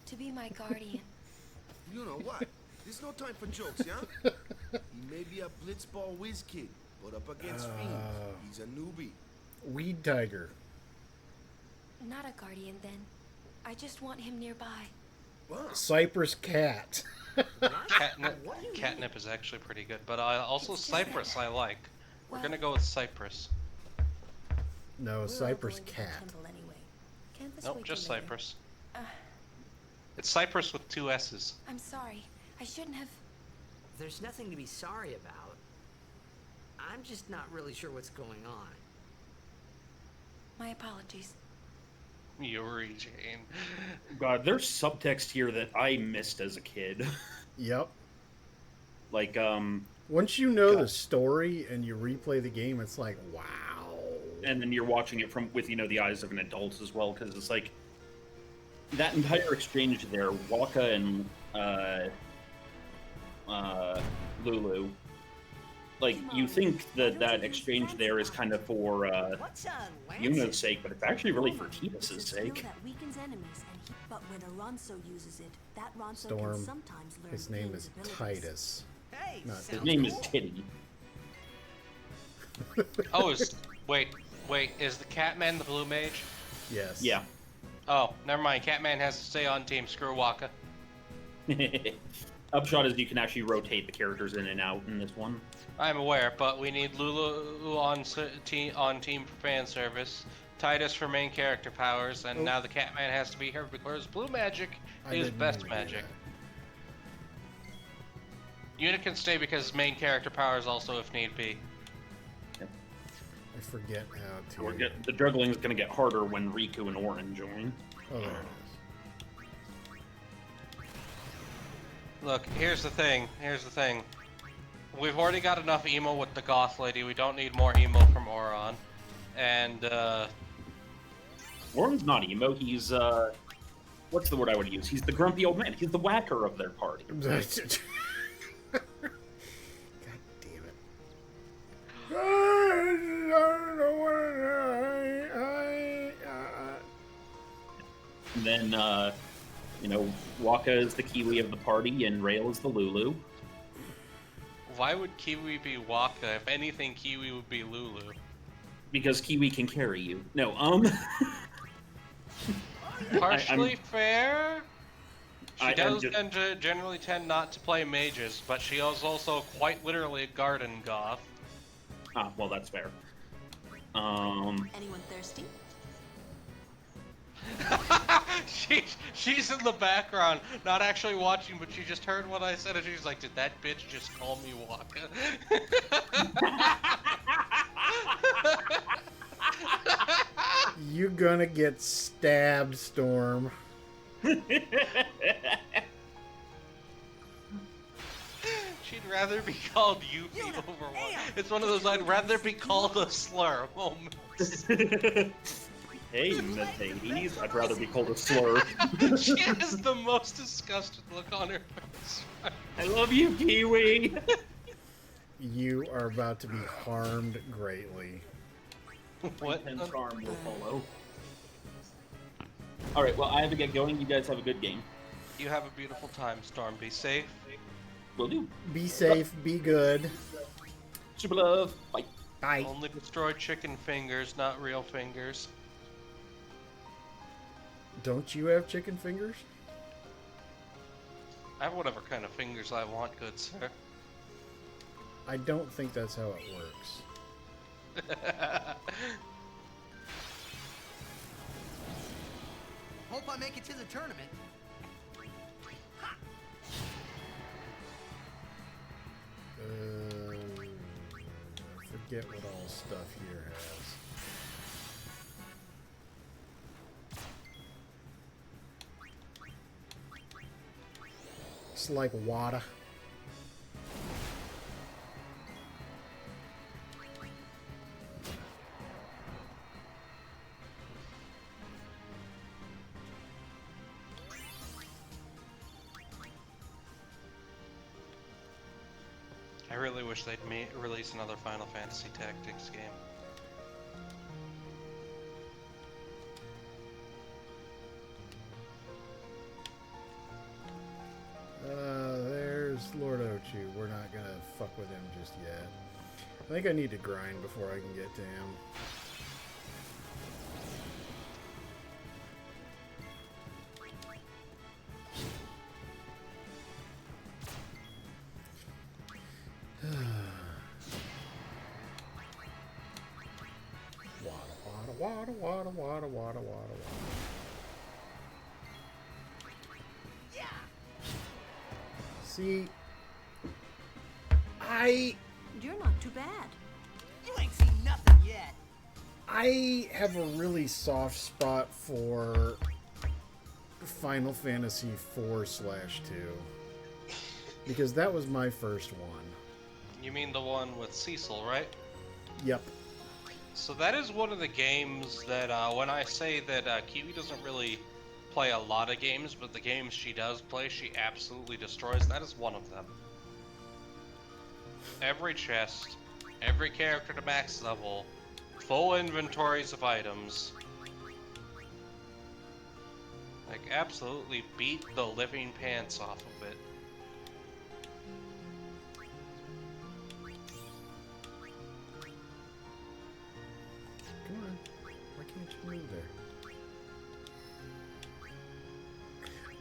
to be my guardian. You know what? There's no time for jokes, yeah? He may be a Blitzball whiz kid, but up against Fiends, he's a newbie. Weed Tiger. Not a guardian, then. I just want him nearby. What? Cypress Cat. Catnip is actually pretty good, but also Cypress I like. We're Well- gonna go with Cypress. No, We're all Cypress going to the Cat. temple anyway. Can't this Nope, wait just till later? Cypress. Uh, It's Cypress with 2 S's. I'm sorry. I shouldn't have. There's nothing to be sorry about. I'm just not really sure what's going on. My apologies. Yuri Jane. God, there's subtext here that I missed as a kid. Yep. Like, Once you know God. the story and you replay the game, it's like, wow. and then you're watching it with, the eyes of an adult as well, because it's like, that entire exchange there, Waka and, Lulu, like, you think that exchange there is kind of for, What's Yuna's sake, but it's actually really for Titus's It's a skill sake. that weakens enemies, but when Alonso uses it, that Ronso Storm, can sometimes learn his name Fiend's is abilities. Titus. Hey, Not- His sounds name is cool. Titty. Oh, wait, is the Catman the blue mage? Yes. Yeah. Oh, never mind. Catman has to stay on team. Screw Waka. Upshot is you can actually rotate the characters in and out in this one. I'm aware, but we need Lulu on team for fan service, Titus for main character powers, and now the Catman has to be here because blue magic I is didn't best even do magic. Unit can stay because main character powers also if need be. I forget how to. The juggling is going to get harder when Riku and Orin join. Oh, there it Look, here's the thing. We've already got enough emo with the goth lady. We don't need more emo from Oron. And, Orin's not emo, he's, what's the word I would use? He's the grumpy old man. He's the whacker of their party. is. God damn it. And then, Waka is the Kiwi of the party, and Rale is the Lulu. why would Kiwi be Waka? If anything, Kiwi would be Lulu. Because Kiwi can carry you. No, Partially fair. She does just- generally tend not to play mages, but she is also quite literally a garden goth. Ah, well, that's fair. Anyone thirsty? She's in the background, not actually watching, but she just heard what I said, and she's like, "Did that bitch just call me Waka?" You gonna get stabbed, Storm. She'd rather be called Yuppie over one. It's one of those I'd rather be called a slur moments. Hey, Mercedes, I'd rather be called a slur. She has the most disgusted look on her face. I love you, Kiwi. You are about to be harmed greatly. What? And charm will follow. All right, well, I have to get going. You guys have a good game. You have a beautiful time, Storm. Be safe. Will do. Be safe, be good. Super love. Bye. Bye. Only destroy chicken fingers, not real fingers. Don't you have chicken fingers? I have whatever kind of fingers I want, good sir. I don't think that's how it works. Hope I make it to the tournament. I forget what all stuff here has. It's like water. I really wish they'd release another Final Fantasy Tactics game. There's Lord Ochu. We're not gonna fuck with him just yet. I think I need to grind before I can get to him. Water, water, water, water, water. Yeah. See, You're not too bad. You ain't seen nothing yet. I have a really soft spot for Final Fantasy 4/2 because that was my first one. You mean the one with Cecil, right? Yep. So that is one of the games that, when I say that Kiwi doesn't really play a lot of games, but the games she does play, she absolutely destroys. That is one of them. Every chest, every character to max level, full inventories of items. Like, absolutely beat the living pants off of it. Come on. Why can't you move there?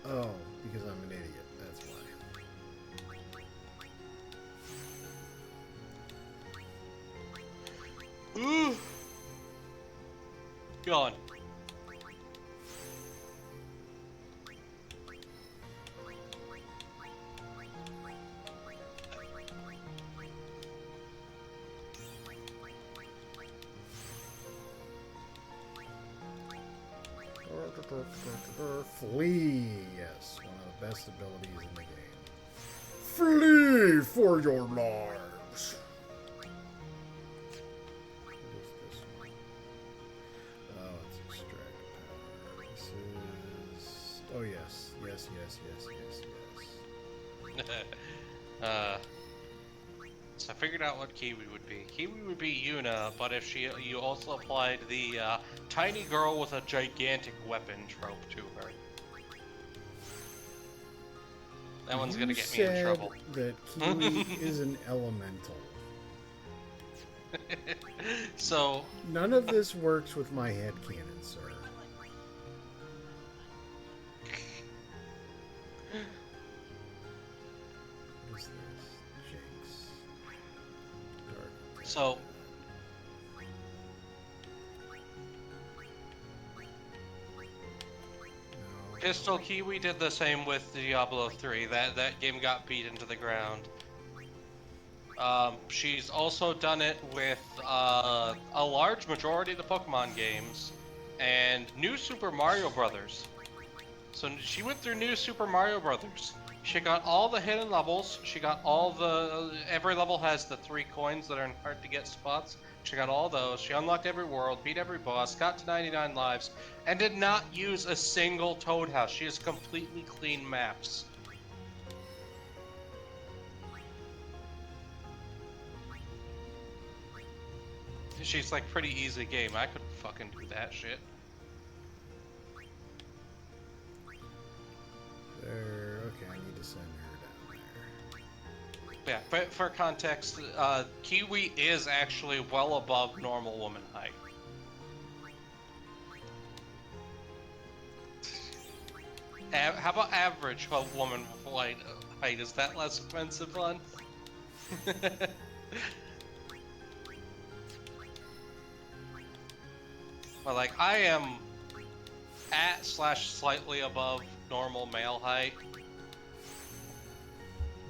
Oh, because I'm an idiot. That's why. Ooh! Gone. Flee, yes, one of the best abilities in the game. Flee for your lives. What is this one? Oh, it's extract power. This is. Oh yes, yes, yes, yes, yes, yes. So I figured out what Kiwi would be. Kiwi would be Yuna, but if you also applied the tiny girl with a gigantic weapon trope to her. That one's gonna get me in trouble. That Kiwi is an elemental. So None of this works with my headcanon, sir. What is this? Jinx. Dark. So Pistol Kiwi did the same with Diablo 3. That game got beat into the ground. She's also done it with a large majority of the Pokemon games and New Super Mario Brothers. So she went through New Super Mario Brothers. She got all the hidden levels. She got all the... Every level has the 3 coins that are in hard to get spots. She got all those. She unlocked every world, beat every boss, got to 99 lives, and did not use a single Toad House. She has completely clean maps. She's like pretty easy game. I couldn't fucking do that shit. There. Okay, I need to send her down there. Yeah, but for context, Kiwi is actually well above normal woman height. How about average woman height? Is that less offensive on? But like, I am at / slightly above normal male height.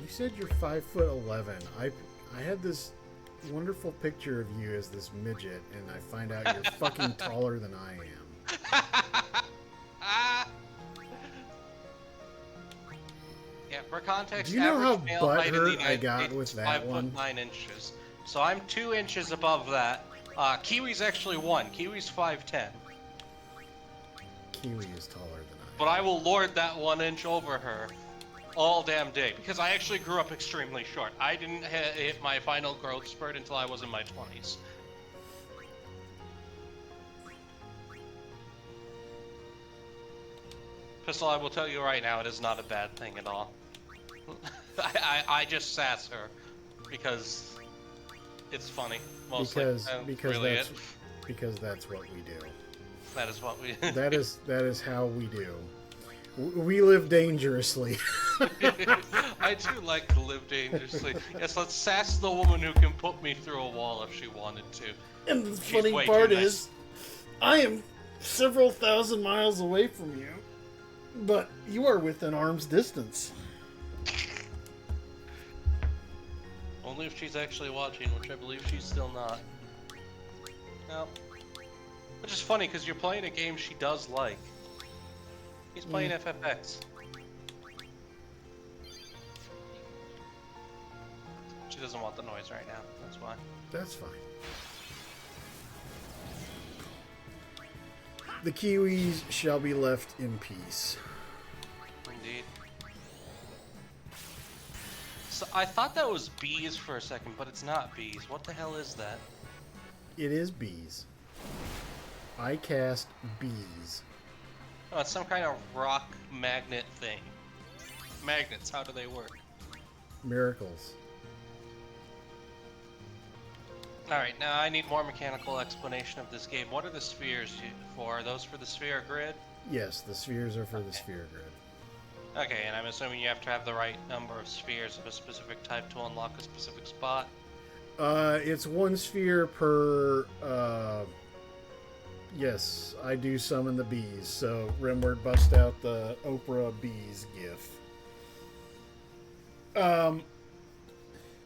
You said you're 5'11". I had this wonderful picture of you as this midget, and I find out you're fucking taller than I am. Yeah, for context, Do you know how average male height in the butthurt I United got States with is that 5'9" inches. So I'm 2 inches above that. Kiwi's actually 1. Kiwi's 5'10". Kiwi is taller than I am. But I will lord that 1 inch over her all damn day, because I actually grew up extremely short. I didn't hit my final growth spurt until I was in my 20s. Pistol, I will tell you right now, it is not a bad thing at all. I just sass her because it's funny. Mostly. Because that's what we do. That is what we. that is how we do. We live dangerously. I do like to live dangerously. Yes, let's sass the woman who can put me through a wall if she wanted to. And the funny part is, I am several thousand miles away from you, but you are within arm's distance. Only if she's actually watching, which I believe she's still not. No. Which is funny, because you're playing a game she does like. He's playing FFX. She doesn't want the noise right now, that's why. That's fine. The Kiwis shall be left in peace. Indeed. So I thought that was bees for a second, but it's not bees. What the hell is that? It is bees. I cast bees. Oh, it's some kind of rock magnet thing. Magnets, how do they work? Miracles. Alright, now I need more mechanical explanation of this game. What are the spheres for? Are those for the sphere grid? Yes, the spheres are for the sphere grid. Okay, and I'm assuming you have to have the right number of spheres of a specific type to unlock a specific spot? It's 1 sphere per, yes, I do summon the bees, so Rimward, bust out the Oprah bees gif.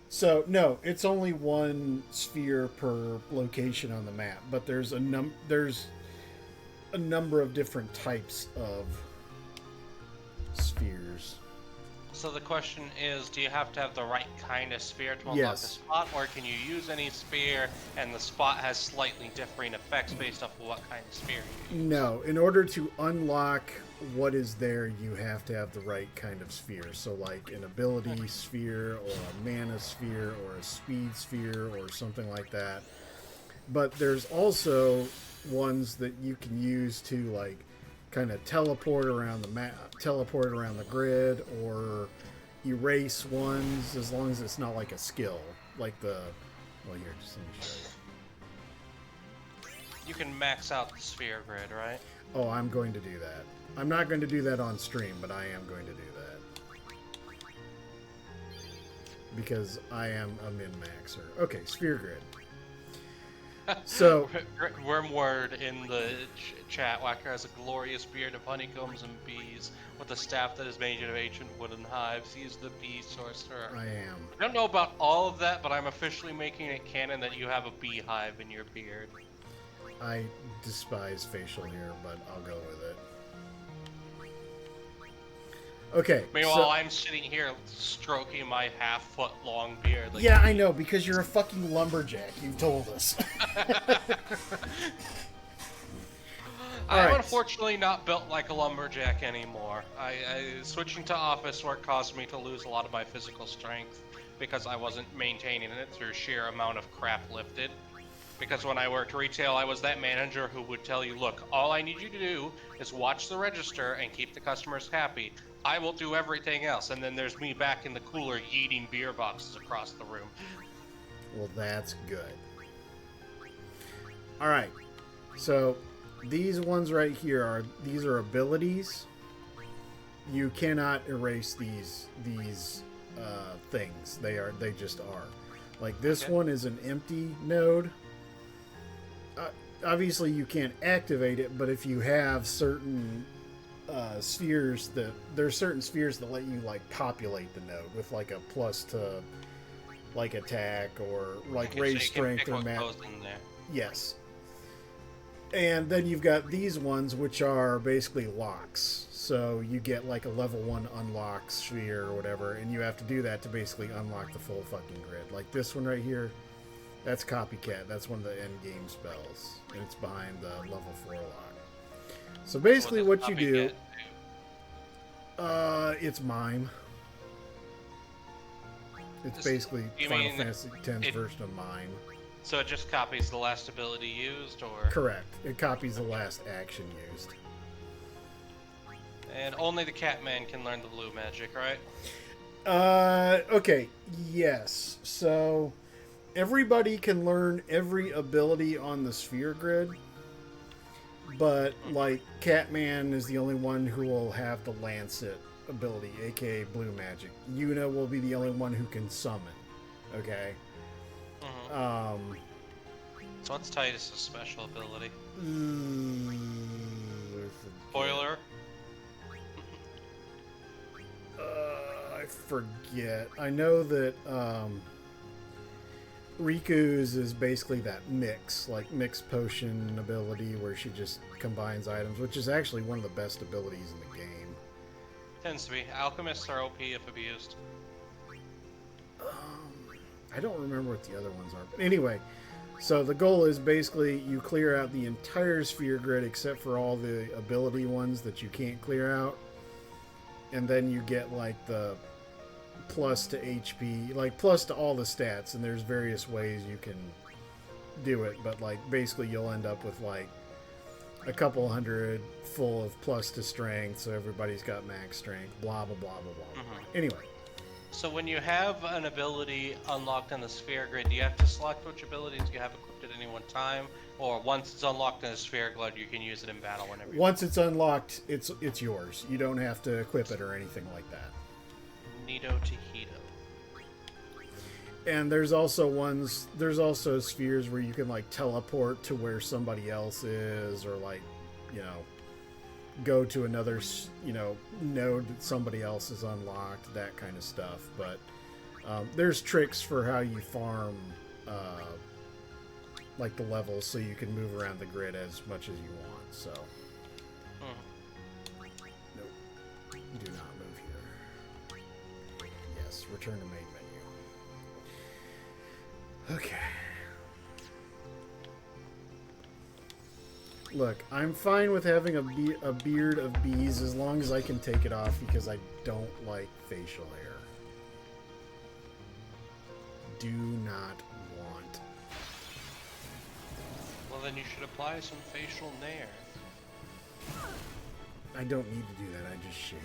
So, no, it's only 1 sphere per location on the map, but there's a number of different types of spheres. So the question is, do you have to have the right kind of sphere to unlock Yes. a spot, or can you use any sphere and the spot has slightly differing effects based off of what kind of sphere you use? No, in order to unlock what is there, you have to have the right kind of sphere. So like an ability sphere, or a mana sphere, or a speed sphere, or something like that. But there's also ones that you can use to like kind of teleport around the map, teleport around the grid, or erase ones, as long as it's not like a skill, like the. Well, here, just let me show you. You can max out the sphere grid, right? Oh, I'm going to do that. I'm not going to do that on stream, but I am going to do that because I am a min-maxer. Okay, sphere grid. So Wormword in the chat. Whacker has a glorious beard of honeycombs and bees with a staff that is made of ancient wooden hives. He is the bee sorcerer. I am. I don't know about all of that, but I'm officially making it canon that you have a beehive in your beard. I despise facial hair, but I'll go with it. Okay. Meanwhile, so, I'm sitting here stroking my half-foot-long beard. Like, yeah, I know, because you're a fucking lumberjack. You told us. I'm Alright. unfortunately not built like a lumberjack anymore. Switching to office work caused me to lose a lot of my physical strength because I wasn't maintaining it through sheer amount of crap lifted. Because when I worked retail, I was that manager who would tell you, look, all I need you to do is watch the register and keep the customers happy. I will do everything else. And then there's me back in the cooler yeeting beer boxes across the room. Well, that's good. Alright. So, these ones right here these are abilities. You cannot erase these things. They just are. Like this one is an empty node. Obviously you can't activate it, but if you have certain spheres there's certain spheres that let you like populate the node with like a plus to like attack or like raise strength or mat. Yes. And then you've got these ones which are basically locks. So you get like a level 1 unlock sphere or whatever, and you have to do that to basically unlock the full fucking grid. Like this one right here, that's Copycat. That's one of the end game spells, and it's behind the level 4 lock. So basically what you do, it's Mime. It's basically Final Fantasy X's version of Mime. So it just copies the last ability used, or? Correct. It copies the last action used. And only the Catman can learn the blue magic, right? Okay. Yes. So everybody can learn every ability on the sphere grid, but like Catman is the only one who will have the Lancet ability, aka blue magic. Yuna will be the only one who can summon. Okay. So what's Titus's special ability? Spoiler. I forget. I know that Riku's is basically that mix potion ability where she just combines items, which is actually one of the best abilities in the game. Tends to be. Alchemists are OP if abused. I don't remember what the other ones are. But anyway, so the goal is basically you clear out the entire sphere grid except for all the ability ones that you can't clear out. And then you get like the plus to HP, like plus to all the stats, and there's various ways you can do it, but like basically you'll end up with like a couple hundred full of plus to strength, so everybody's got max strength, blah blah blah blah blah. Anyway. So when you have an ability unlocked in the sphere grid, do you have to select which abilities you have equipped at any one time? Or once it's unlocked in the sphere grid, you can use it in battle whenever you Once it's unlocked, it's yours. You don't have to equip it or anything like that. Nito Tahito. And there's also spheres where you can like teleport to where somebody else is, or like, you know, go to another, you know, node that somebody else has unlocked, that kind of stuff. But there's tricks for how you farm like the levels so you can move around the grid as much as you want. So nope, do not move here. Yes, return to main menu. Okay. Look, I'm fine with having a beard of bees as long as I can take it off because I don't like facial hair. Do not want. Well, then you should apply some facial nair. I don't need to do that, I just shave.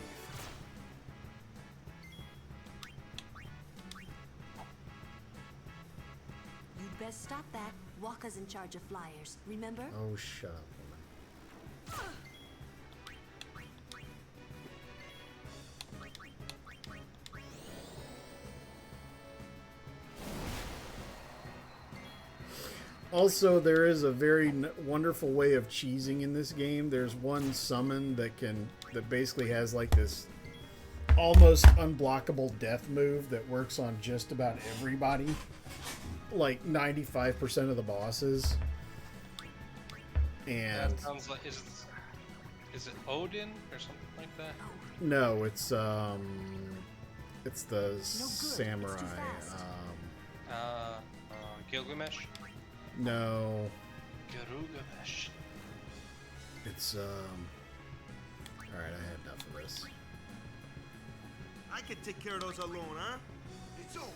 You'd best stop that. Waka's in charge of flyers, remember? Oh, shut up, woman. Also, there is a very wonderful way of cheesing in this game. There's one summon that basically has like this almost unblockable death move that works on just about everybody, like 95% of the bosses. And that sounds like is it Odin or something like that? no, it's the samurai. Gilgamesh. No, Gilgamesh. it's all right. I had enough of this. I could take care of those alone, huh? It's over.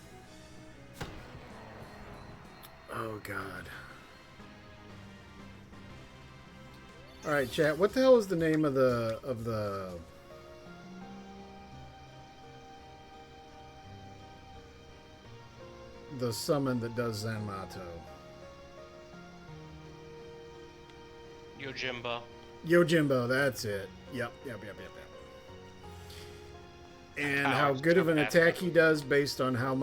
Oh God. All right, chat. What the hell is the name of the summon that does Zanmato? Yojimbo. Yojimbo, that's it. Yep. And how good of an attack he does based on how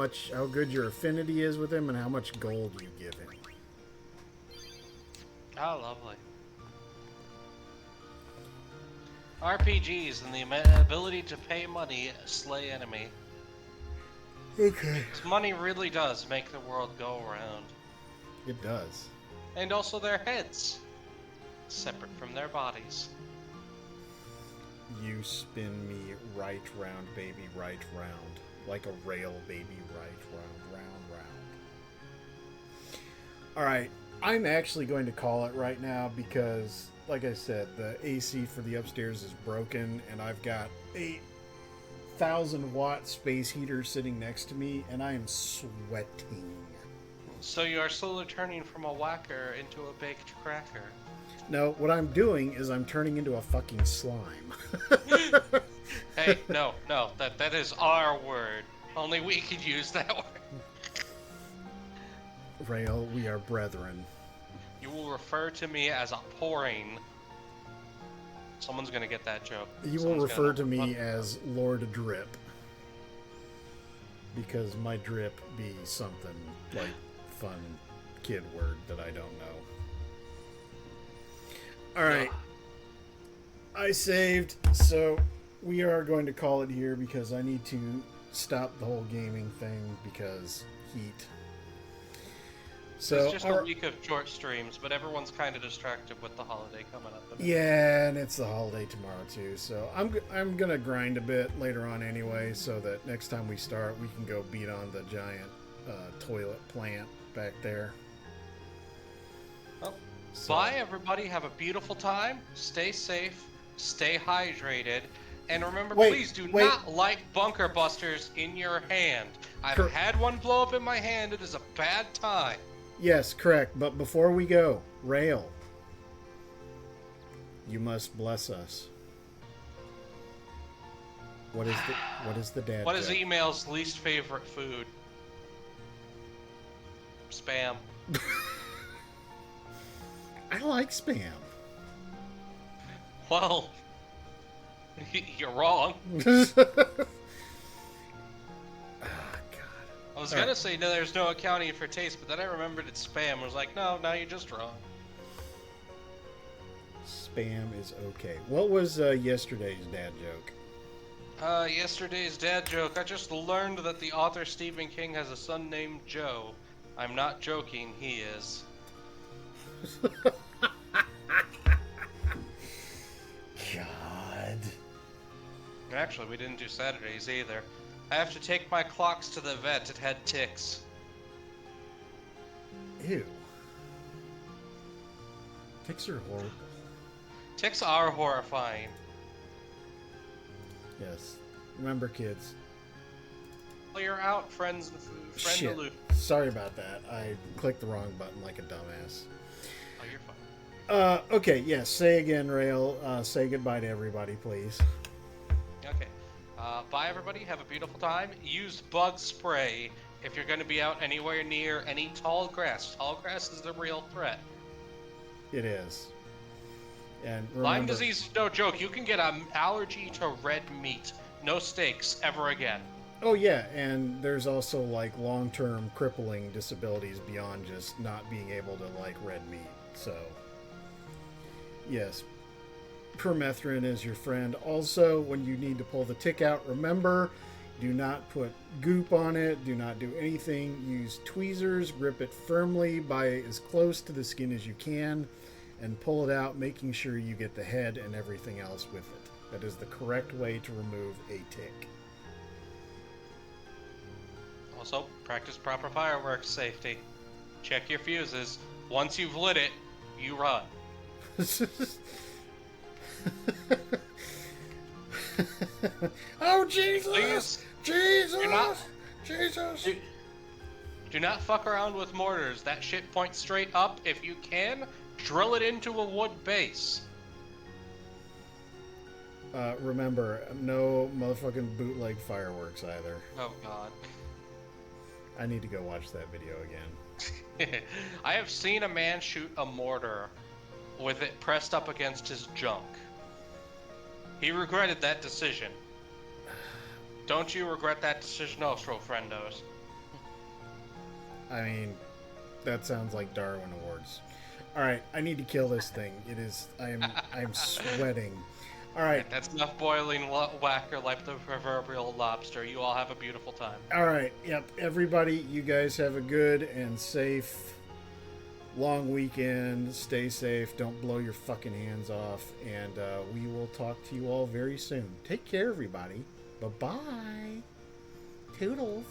good your affinity is with him and how much gold you give him. Oh, lovely. RPGs and the ability to pay money slay enemy. Okay. 'Cause money really does make the world go around. It does. And also their heads. Separate from their bodies. You spin me right round, baby, right round. Like a rail, baby, right round. Alright, I'm actually going to call it right now because, like I said, the AC for the upstairs is broken and I've got a 1,000-watt space heater sitting next to me and I am sweating. So you are slowly turning from a whacker into a baked cracker. No, what I'm doing is I'm turning into a fucking slime. Hey, no, that is our word. Only we could use that word. Rale, we are brethren. You will refer to me as a pouring. Someone's gonna get that joke. You will refer to me as Lord Drip. Because my drip be something like fun kid word that I don't know. Alright. I saved, so we are going to call it here because I need to stop the whole gaming thing because heat. So it's just a week of short streams, but everyone's kind of distracted with the holiday coming up. Yeah, and it's the holiday tomorrow too. So I'm gonna grind a bit later on anyway, so that next time we start, we can go beat on the giant toilet plant back there. Well, bye everybody. Have a beautiful time. Stay safe. Stay hydrated. And remember, please do not light bunker busters in your hand. I've had one blow up in my hand. It is a bad time. Yes, correct. But before we go, Rale, you must bless us. What is the dad? What is email's least favorite food? Spam. I like spam. Well, you're wrong. I was gonna say no, there's no accounting for taste, but then I remembered it's spam. I was like, no, you're just wrong. Spam is okay. What was yesterday's dad joke? Yesterday's dad joke. I just learned that the author Stephen King has a son named Joe. I'm not joking, he is. God. Actually, we didn't do Saturdays either. I have to take my clocks to the vet. It had ticks. Ew. Ticks are horrible. Ticks are horrifying. Yes. Remember, kids. Clear out, friends. Shit. Sorry about that. I clicked the wrong button like a dumbass. Oh, you're fine. Okay, yes. Say again, Rale. Say goodbye to everybody, please. Okay. Bye, everybody. Have a beautiful time. Use bug spray if you're going to be out anywhere near any tall grass. Tall grass is the real threat. It is. And remember, Lyme disease is no joke. You can get an allergy to red meat. No steaks ever again. Oh yeah, and there's also like long-term crippling disabilities beyond just not being able to like red meat. So yes, permethrin is your friend. Also, when you need to pull the tick out, remember, do not put goop on it. Do not do anything. Use tweezers, grip it firmly by as close to the skin as you can, and pull it out, making sure you get the head and everything else with it. That is the correct way to remove a tick. Also, practice proper fireworks safety. Check your fuses. Once you've lit it, you run. Oh, Jesus! Please, Jesus! Jesus! do not fuck around with mortars. That shit points straight up. If you can, drill it into a wood base. Remember, no motherfucking bootleg fireworks either. Oh, God. I need to go watch that video again. I have seen a man shoot a mortar with it pressed up against his junk. He regretted that decision. Don't you regret that decision also, friendos? I mean, that sounds like Darwin Awards. Alright, I need to kill this thing. I'm sweating. Alright. That's enough boiling whacker like the proverbial lobster. You all have a beautiful time. Alright, yep. Everybody, you guys have a good and safe long weekend. Stay safe. Don't blow your fucking hands off. And we will talk to you all very soon. Take care, everybody. Bye-bye. Toodles.